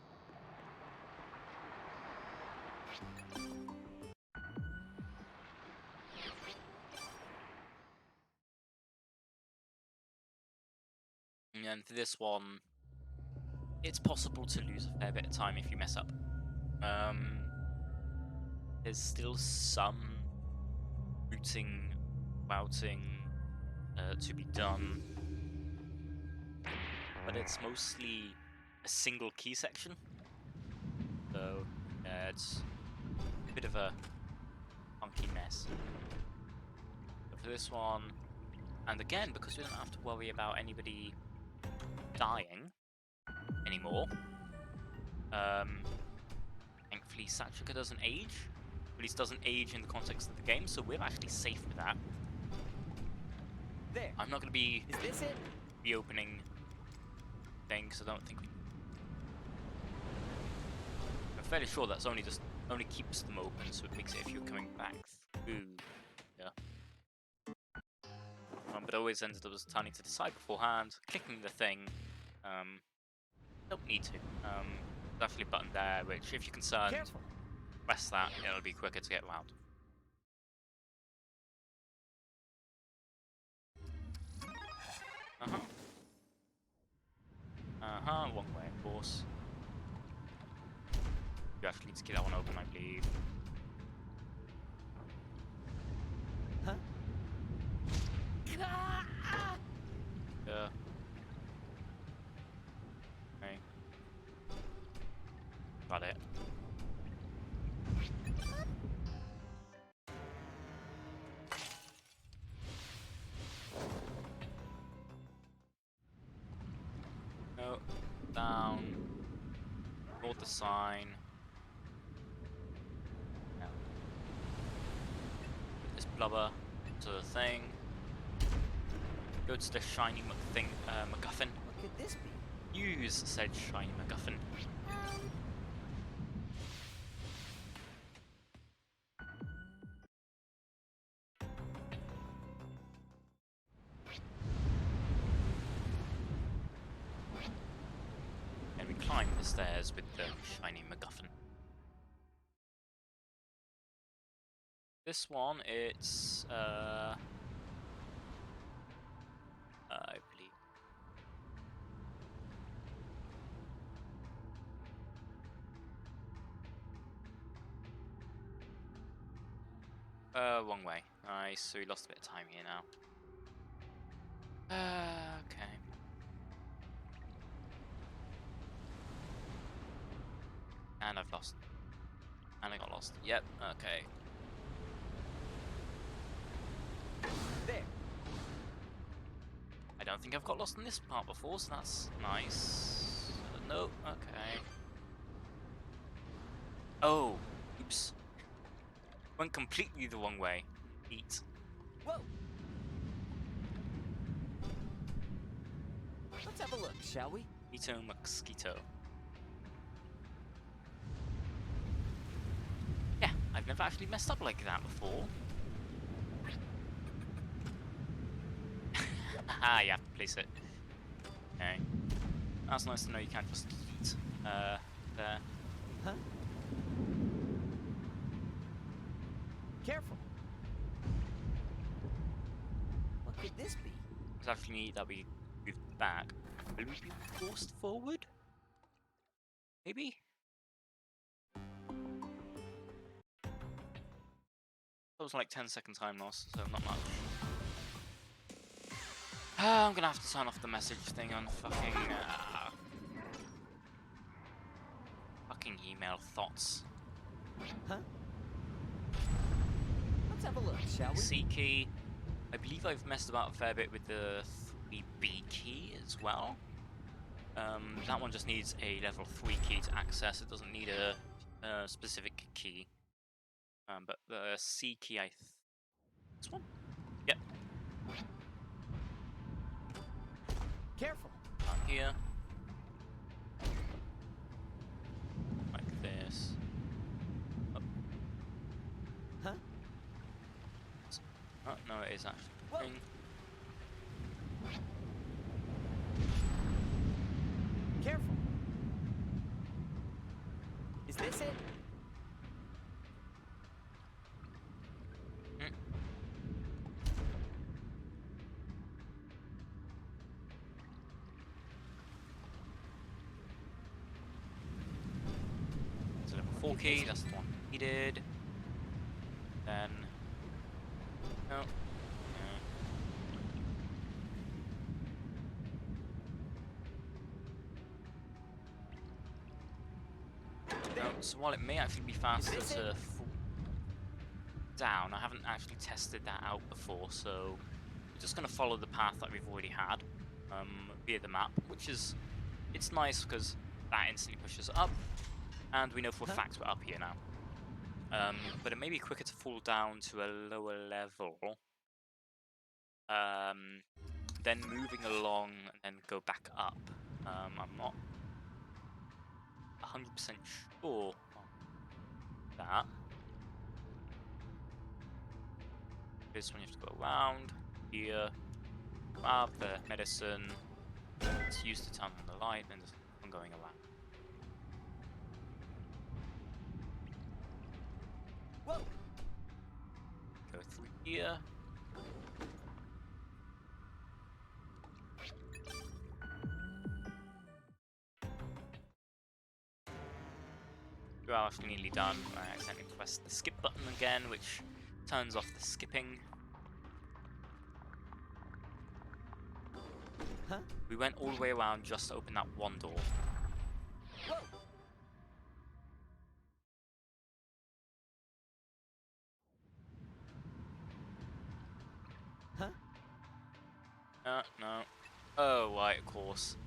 And for this one, it's possible to lose a fair bit of time if you mess up. There's still some routing to be done, but it's mostly a single key section. So it's a bit of a funky mess. But for this one, and again, because we don't have to worry about anybody dying anymore, thankfully Satchika doesn't age. At least doesn't age in the context of the game, so we're actually safe with that. There. I'm not going to be Is this it? reopening things, I don't think I'm fairly sure that's only keeps them open, so it makes it if you're coming back through. Yeah. But always ended up turning to the side beforehand, clicking the thing. Don't need to. There's actually a button there which, if you're concerned, Careful. press that, it'll be quicker to get around. Uh-huh. Uh-huh, one way, of course. You actually need to get that one open, I believe. Huh? Yeah. Okay. Got it. No. Down. Hold the sign. Yeah. Put this blubber to the thing. Go to the shiny MacGuffin. What could this be? Use said shiny MacGuffin. And we climb the stairs with the shiny MacGuffin. This one, it's I believe. Wrong way. Nice, so we lost a bit of time here now. Okay. And I've lost. And I got lost. Yep, okay. There. I don't think I've got lost in this part before, so that's nice. No, okay. Oh, oops. Went completely the wrong way. Eat. Whoa. Let's have a look, shall we? Mosquito. Yeah, I've never actually messed up like that before. Haha, you have to place it. Okay. That's nice to know you can't just eat there. Huh? Careful. What could this be? It's actually neat that we moved back. Will we be forced forward? Maybe? That was like 10-second time loss, so not much. I'm gonna have to turn off the message thing on fucking email thoughts. Huh? Let's have a look, shall we? C key. I believe I've messed about a fair bit with the 3B key as well. That one just needs a level 3 key to access. It doesn't need a specific key. But the C key, this one? Yep. Careful. Down here. Like this. Oh. Huh? Oh, no, it is actually. Whoa. Thing. Careful. Is this it? It's a level 4 key, that's the one needed. Then. No. No, so while it may actually be faster this to fall down, I haven't actually tested that out before, so we're just going to follow the path that we've already had via the map, which is, it's nice because that instantly pushes up, and we know for a fact we're up here now. But it may be quicker to fall down to a lower level, then moving along and then go back up. I'm not 100% sure on that. This one you have to go around here, grab the medicine, it's used to turn on the light, and just I'm going around. Whoa. Go through here. we're actually nearly done. I accidentally pressed the skip button again, which turns off the skipping. Huh? We went all the way around just to open that one door. Whoa! Huh? No. Oh, right, of course.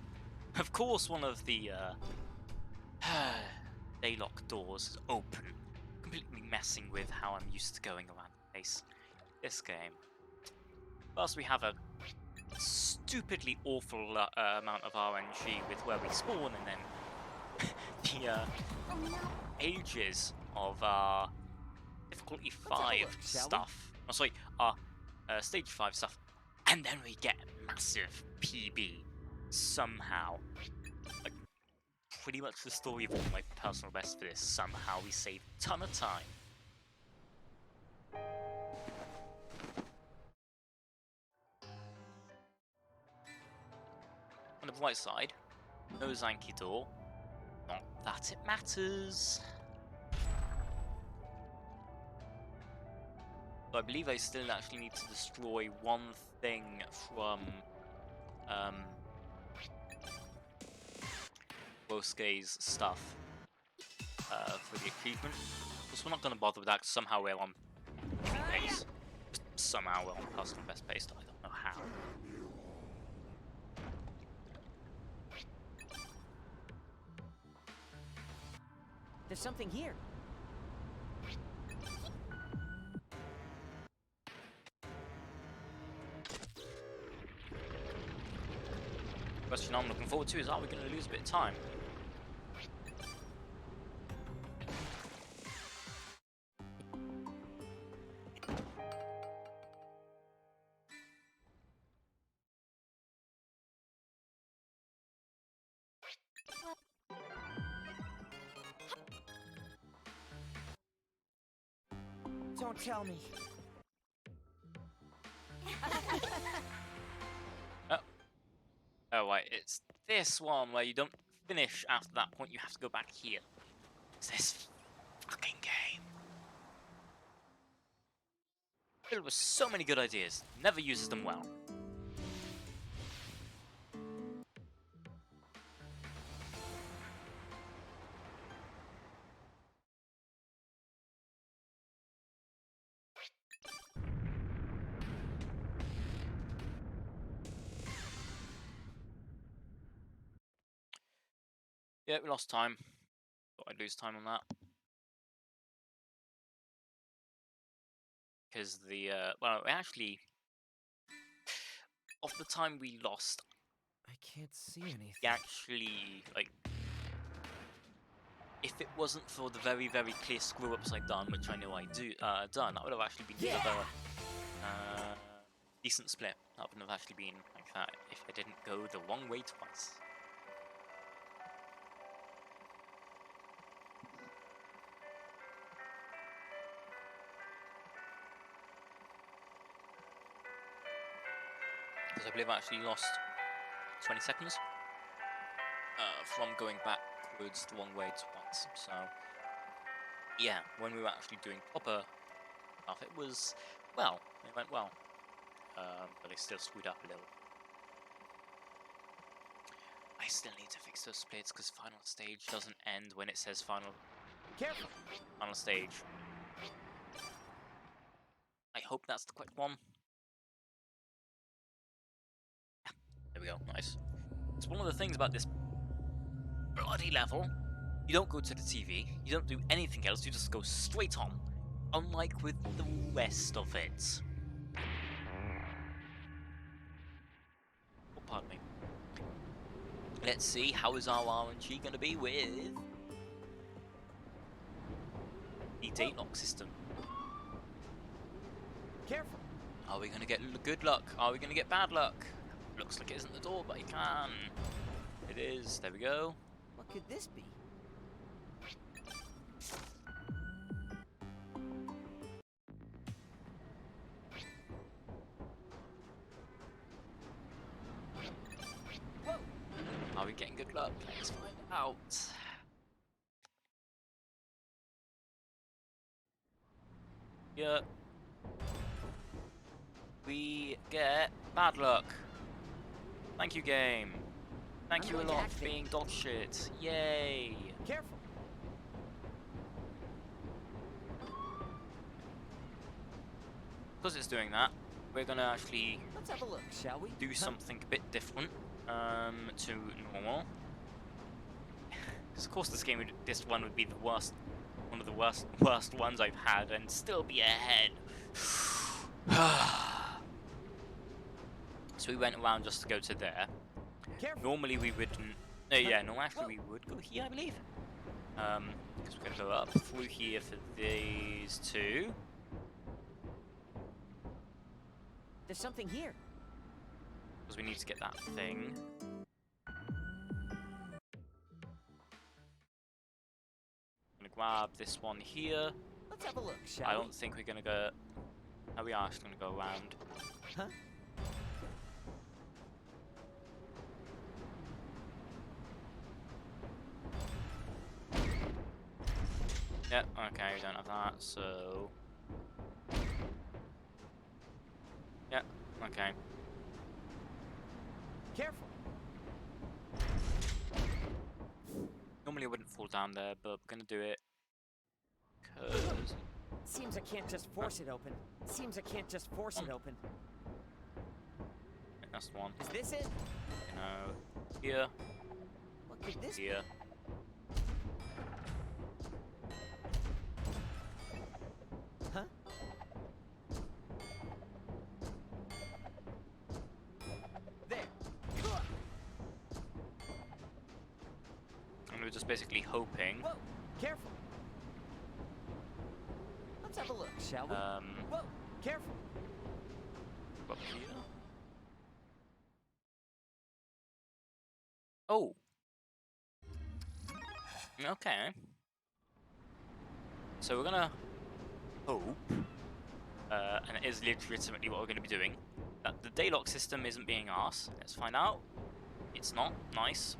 Of course one of the, daylock doors is open. Completely messing with how I'm used to going around the place. This game. First we have a stupidly awful amount of RNG with where we spawn, and then the ages of difficulty 5 look, shall we? stuff. Oh, sorry, stage 5 stuff, and then we get massive PB somehow. Like, pretty much the story of all my personal best for this. Somehow we saved a ton of time. On the bright side, no Zanki door. Not that it matters. But I believe I still actually need to destroy one thing from Bosquet's stuff for the achievement. Because we're not going to bother with that, because somehow we're on pace. Just somehow we're on personal best pace, I don't know how. There's something here. Question I'm looking forward to is, are we going to lose a bit of time? Don't tell me. Oh right, it's this one where you don't finish after that point, you have to go back here. It's this fucking game. Filled with so many good ideas, never uses them well. Yeah, we lost time. Thought I'd lose time on that. Because the, well, actually, of the time we lost, I can't see anything. we actually, like, if it wasn't for the very, very clear screw-ups I've done, which I know I done, that would have actually been another, decent split. That wouldn't have actually been like that if I didn't go the wrong way twice. Because I believe I actually lost 20 seconds from going backwards the wrong way twice. So, yeah, when we were actually doing proper stuff, it was, well, it went well. But I still screwed up a little. I still need to fix those splits because final stage doesn't end when it says final stage. I hope that's the correct one. Yeah, there we go, nice. It's one of the things about this bloody level. You don't go to the TV, you don't do anything else, you just go straight on. Unlike with the rest of it. Oh, pardon me. Let's see, how is our RNG going to be with the daylock system? Careful. Are we going to get good luck? Are we going to get bad luck? Looks like it isn't the door, but you can. It is. There we go. What could this be? Whoa. Are we getting good luck? Let's find out. Yeah. We get bad luck. Thank you, game. Thank I'm you a going to lot for activate. being dog shit. Yay. Careful. Because it's doing that, we're gonna actually Let's have a look, shall we? do something a bit different to normal. Because of course this one would be the worst, one of the worst ones I've had, and still be ahead. So we went around just to go to there. Careful. Normally we wouldn't. Yeah, no, actually we would go here, I believe. Because we're gonna go up through here for these two. There's something here. Because we need to get that thing. Gonna grab this one here. Let's have a look, shall I we? don't think we're gonna go. No, we are just gonna go around. Huh? Yeah, okay, we don't have that, so. Yeah, okay. Careful. Normally I wouldn't fall down there, but we're gonna do it. Cause. Seems I can't just force it open. Seems I can't just force it open. That's the one. Is this it? You know, here, What could this be? here. Huh? There. And we're just basically hoping. Whoa. Careful. Let's have a look, shall we? Whoa. Careful. Up here. Oh. Okay. So we're gonna hope, and it is legitimately what we're gonna be doing, that the daylock system isn't being arse. Let's find out. It's not. Nice.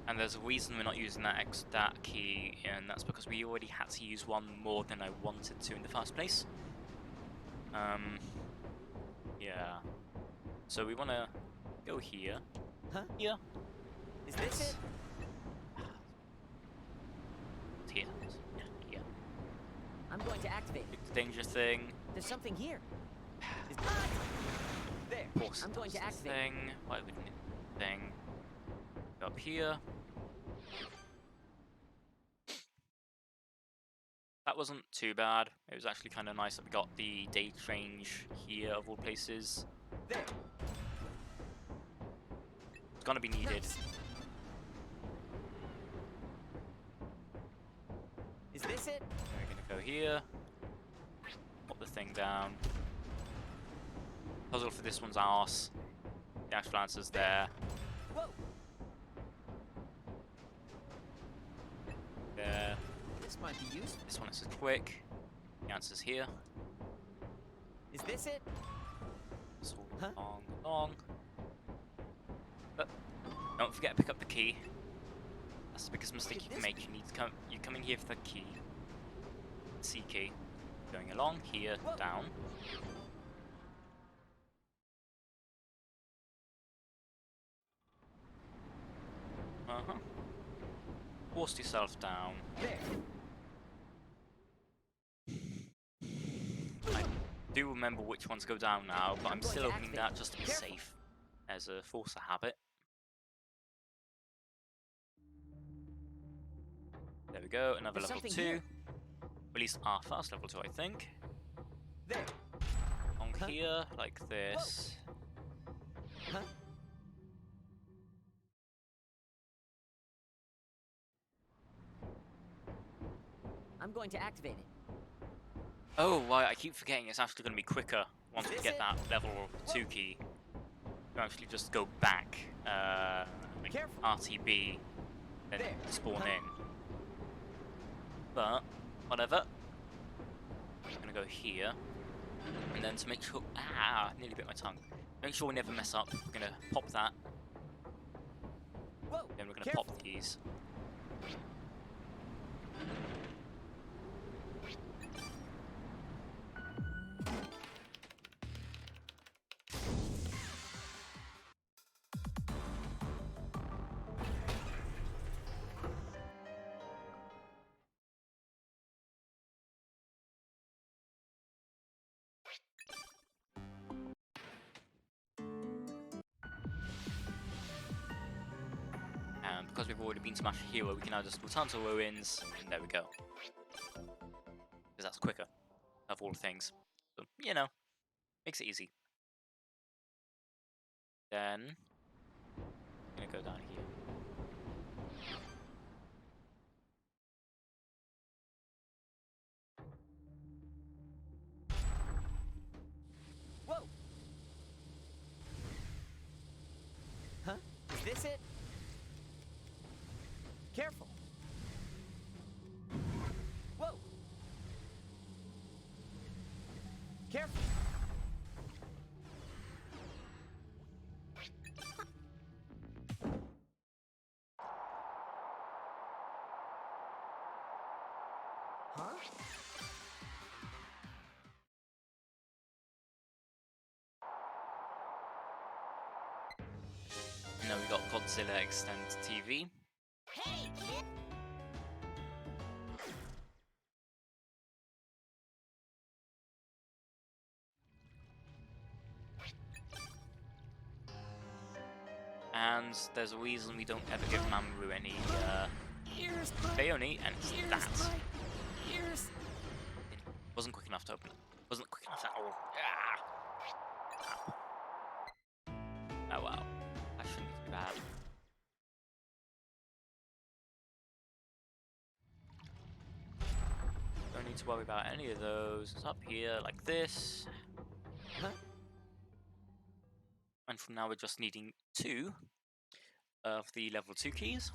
And there's a reason we're not using that key, and that's because we already had to use one more than I wanted to in the first place. Yeah. So we wanna go here. Huh? Here. Is this it? Here. Yeah, here. I'm going to activate it. Pick the danger thing. There's something here. Is there. Of course, I'm it going does to the activate. thing. Why would it thing? Go up here. That wasn't too bad. It was actually kind of nice that we got the date range here of all places. There. It's gonna be needed. Nice. Is this it? We're gonna go here. Pop the thing down. Puzzle for this one's arse. The actual answer's there. Whoa. There. This might be useful. This one is quick. The answer's here. Is this it? It's all Huh? long. But don't forget to pick up the key. That's the biggest mistake you can make. You need to come in here for the key. C key. Going along here, Whoa. down. Force yourself down. There. I do remember which ones go down now, but I'm going still to opening activate. that just to be Careful. safe, as a force of habit. There we go, another There's level something 2. here. At least our first level 2, I think. There. On Huh? here, like this. Huh? I'm going to activate it. Oh, right, I keep forgetting it's actually going to be quicker once we this get it? that level 2 key. You actually just go back, like Careful. RTB, then There. spawn Huh? in. But, whatever. I'm going to go here. And then to make sure... nearly bit my tongue. Make sure we never mess up. We're going to pop that. Whoa. Then we're going to Careful. pop these. And because we've already been smashed hero, we can now just return to ruins, and there we go. Because that's quicker, of all things. So, you know, makes it easy. Then, I'm gonna go down here. Whoa! Huh? Is this it? Careful! Whoa! Careful! Huh? And then we got Godzilla Extend TV. Hey, kid! And there's a reason we don't ever give Mamoru any Here's my... Bayoni, and it's Here's that. my... Here's... It wasn't quick enough to open it. Wasn't quick enough at all. Ah. Oh well. That shouldn't be too bad. Don't need to worry about any of those. It's up here like this. Huh? And from now we're just needing 2 of the level 2 keys.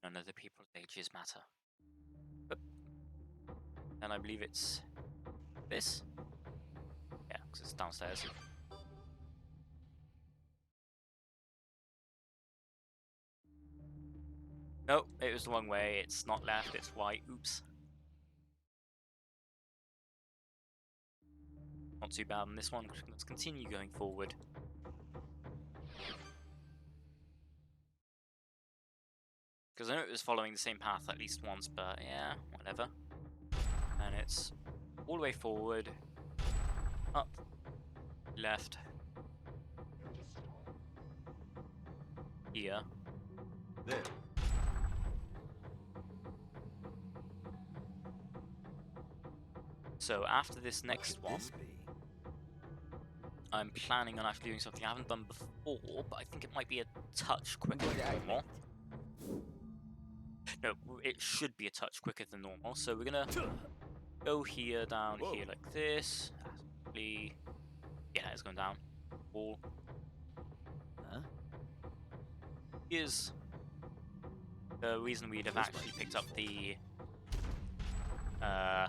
None of the people's ages matter. But, and I believe it's this. Yeah, because it's downstairs. Nope, it was the wrong way. It's not left, it's right. Oops. Not too bad on this one. Let's continue going forward. Because I know it was following the same path at least once, but yeah, whatever. And it's all the way forward, up, left, here. There. So after this next What one, could this be? I'm planning on actually doing something I haven't done before, but I think it might be a touch quicker Would than I normal. No, it should be a touch quicker than normal. So we're gonna go here, down Whoa. here like this. Actually, yeah, it's going down. All. Huh? Here's the reason we'd have This actually might be picked up useful. the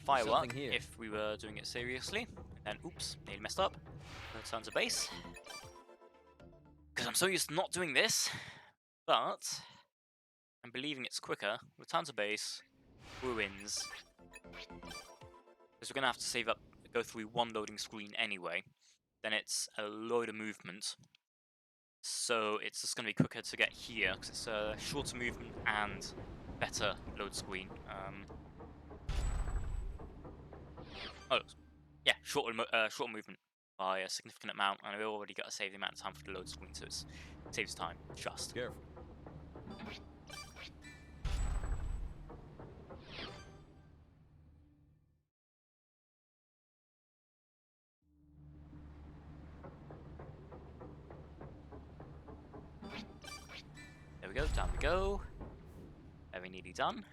firework Something here. if we were doing it seriously. And then, oops, nearly messed up. Return to base. Because I'm so used to not doing this, but I'm believing it's quicker. Return to base, ruins. Because we're gonna have to save up, go through one loading screen anyway. Then it's a load of movement. So it's just gonna be quicker to get here because it's a shorter movement and better load screen. Oh, yeah, shorter movement by a significant amount, and we've already got to save the amount of time for the load screen, so it saves time. Just. Careful. There we go, down we go. Very nearly done.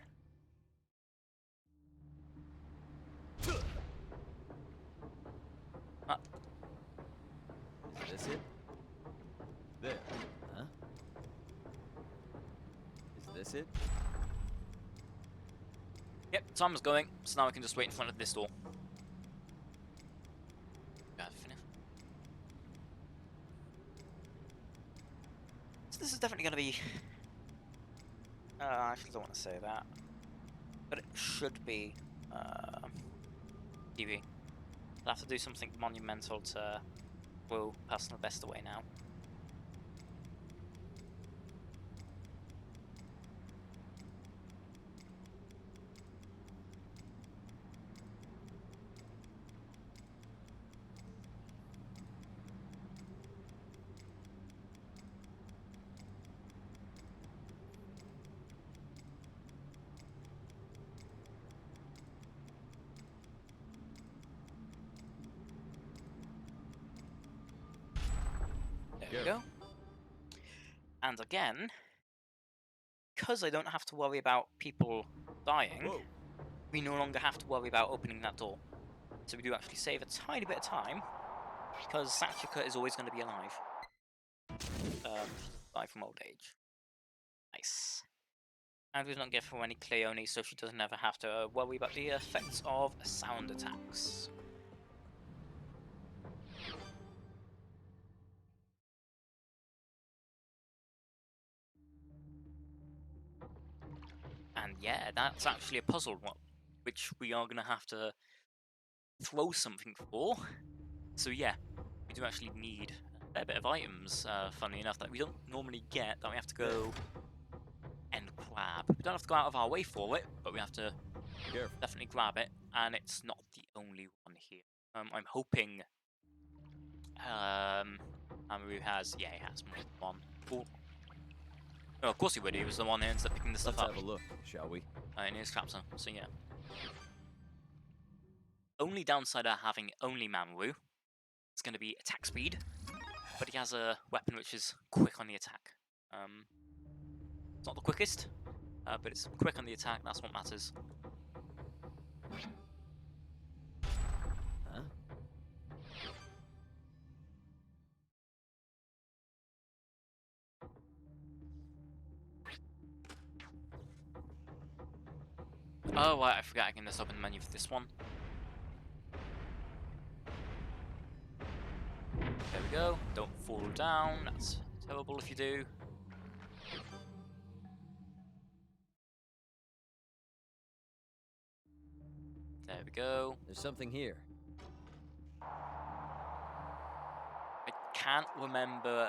Up. Is this it? There. Huh? Is this it? Yep, timer's going, so now I can just wait in front of this door. Finish. So this is definitely going to be... I actually don't want to say that. But it should be... TV. I'll have to do something monumental to blow personal best away now. There we go. And again, because I don't have to worry about people dying, Whoa. we no longer have to worry about opening that door. So we do actually save a tiny bit of time, because Satchika is always going to be alive. She's alive from old age. Nice. And we don't give her any Cleone, so she doesn't ever have to worry about the effects of sound attacks. And yeah, that's actually a puzzle one, which we are going to have to throw something for. So yeah, we do actually need a fair bit of items, funnily enough, that we don't normally get, that we have to go and grab. We don't have to go out of our way for it, but we have to definitely grab it, and it's not the only one here. I'm hoping Amaru has, yeah, he has more than one. Cool. Oh, of course he would, he was the one who ends up picking the stuff Let's up have a look, shall we? in his capsule, so yeah. Only downside of having only Mamoru is going to be attack speed, but he has a weapon which is quick on the attack. It's not the quickest, but it's quick on the attack, that's what matters. Huh? Oh, right, I forgot I can just open the menu for this one. There we go, don't fall down, that's terrible if you do. There we go. There's something here. I can't remember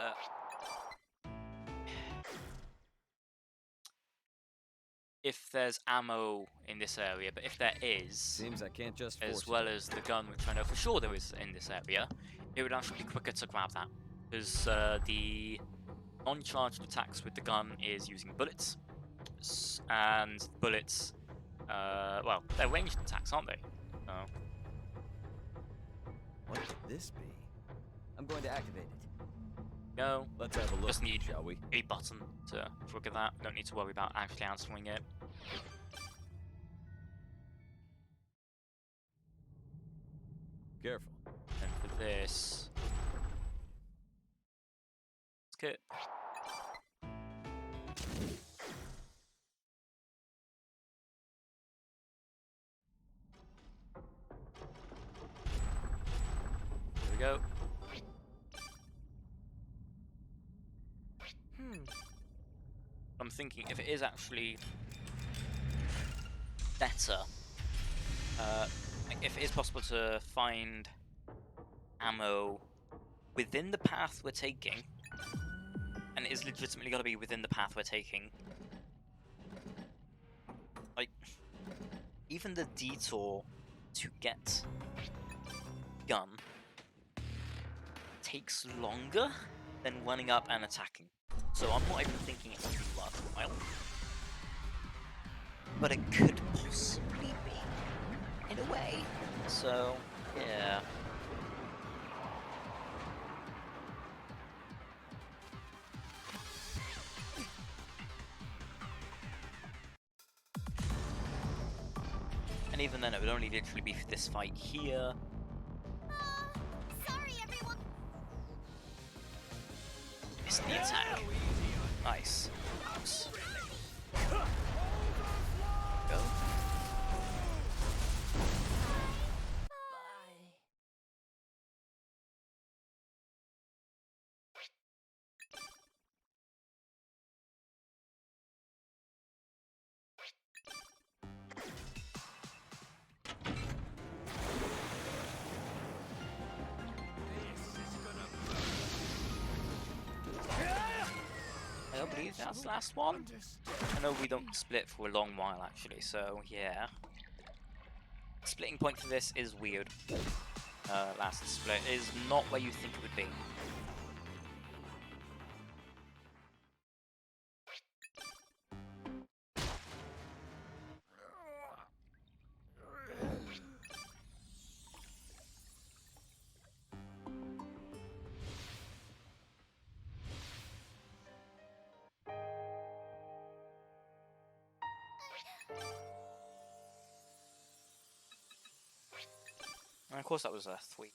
if there's ammo in this area, but if there is, Seems I can't just force as well as the gun, which I know for sure there is in this area, it would actually be quicker to grab that. Because the non-charged attacks with the gun is using bullets, and bullets, well, they're ranged attacks, aren't they? So, What could this be? I'm going to activate it. go. Let's have a look, Just need shall we? a button to trigger that. Don't need to worry about actually answering it. Careful. And for this, skip. There we go. I'm thinking if it is actually better, if it is possible to find ammo within the path we're taking, and it is legitimately got to be within the path we're taking, like, even the detour to get gun takes longer than running up and attacking. So I'm not even thinking it would be worthwhile. But it could possibly be, in a way. So, yeah. And even then, it would only literally be for this fight here. Sorry, everyone. Missed the attack. Nice. Oops. Go. I believe that's the last one. I know we don't split for a long while actually, so yeah. Splitting point for this is weird. Last split is not where you think it would be. of course, that was 3.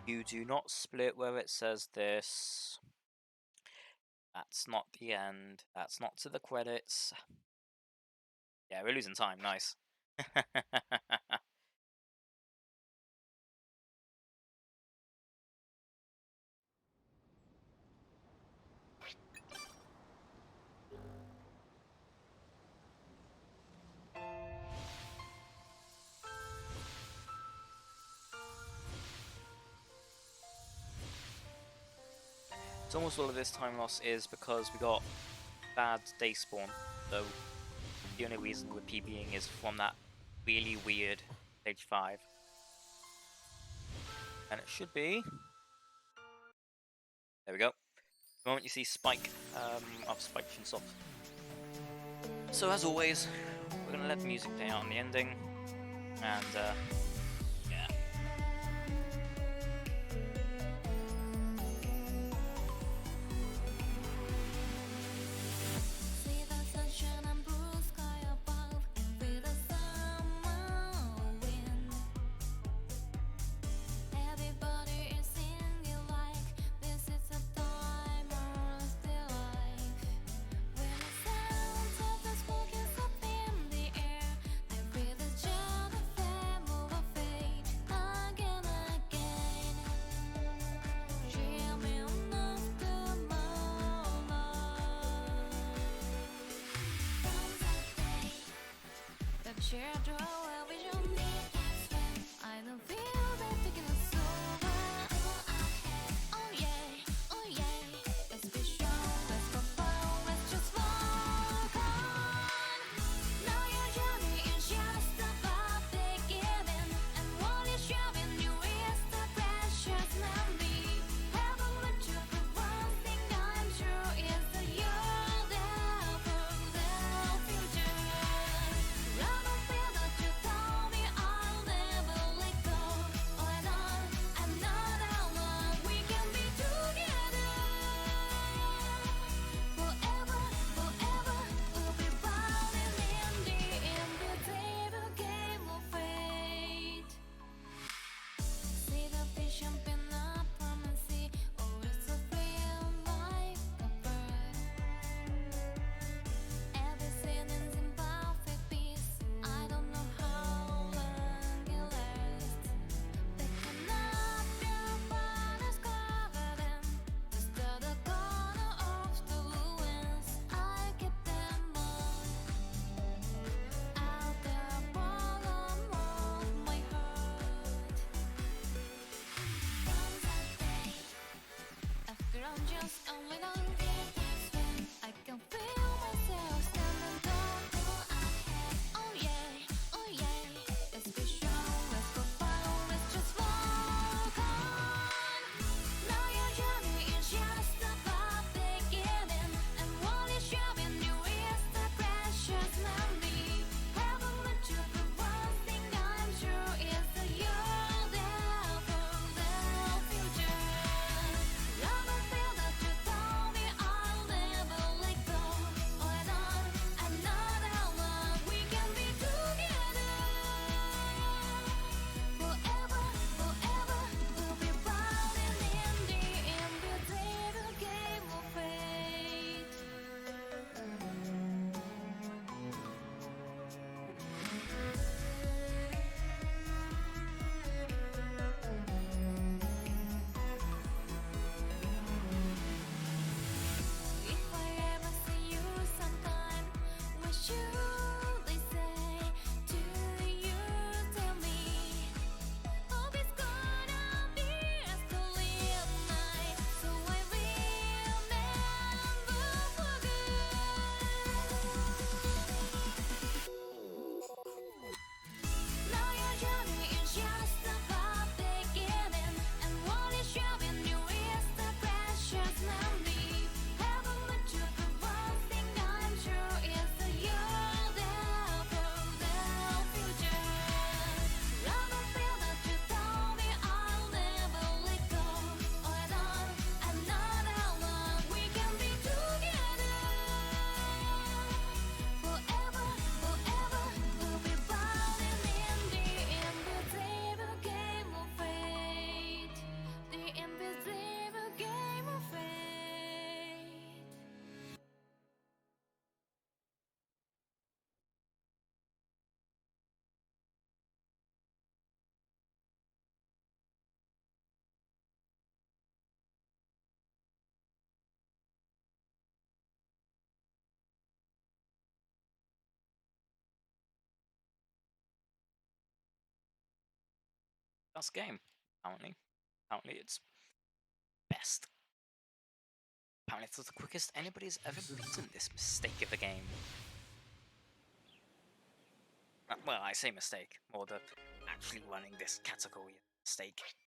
You do not split where it says this. That's not the end. That's not to the credits. Yeah, we're losing time. Nice. So almost all of this time loss is because we got bad day spawn. So the only reason we're PBing is from that really weird stage 5. And it should be... There we go. The moment you see Spike, of Spike shoots off. So as always, we're going to let the music play out on the ending. And, yeah. See the sunshine and blue sky above, and feel the summer wind. Everybody is singing like this is a time of their life. When the sound of the smoke is up in the air, I feel the child of fame over fate again and again. Dreaming of tomorrow. The children will be your I don't feel that taking us over. Oh yeah, oh yeah. Let's be strong, let's go far, let's just walk on. Now your journey is just about beginning, and what is driving you is the precious memory. Heaven let you prove one thing I'm sure is that you're there for the future. Love and feel that you told me I'll never let go. All I know how long we can be together. Forever, forever, we'll be running in the invisible game of fate. See the fish jumping up from the sea, oh it's a real life of bird. Everything is in perfect peace. I don't know how long it lasts. Picking up your father's cover them, just to the corner of the ruins. I keep them all out the bottom of my heart. After I'm just a little I can feel myself standing tall. Oh yeah, oh yeah. Let's be strong, let's go far, let's just walk on. Now your journey is just about beginning, and what is driving you is the precious memory. Heaven let you prove one thing I'm sure is that you're there for the future. Love and feel that you told me Best game, apparently. Apparently it's best. Apparently it's the quickest anybody's ever beaten this mistake of a game. Well, I say mistake, or the actually running this category mistake.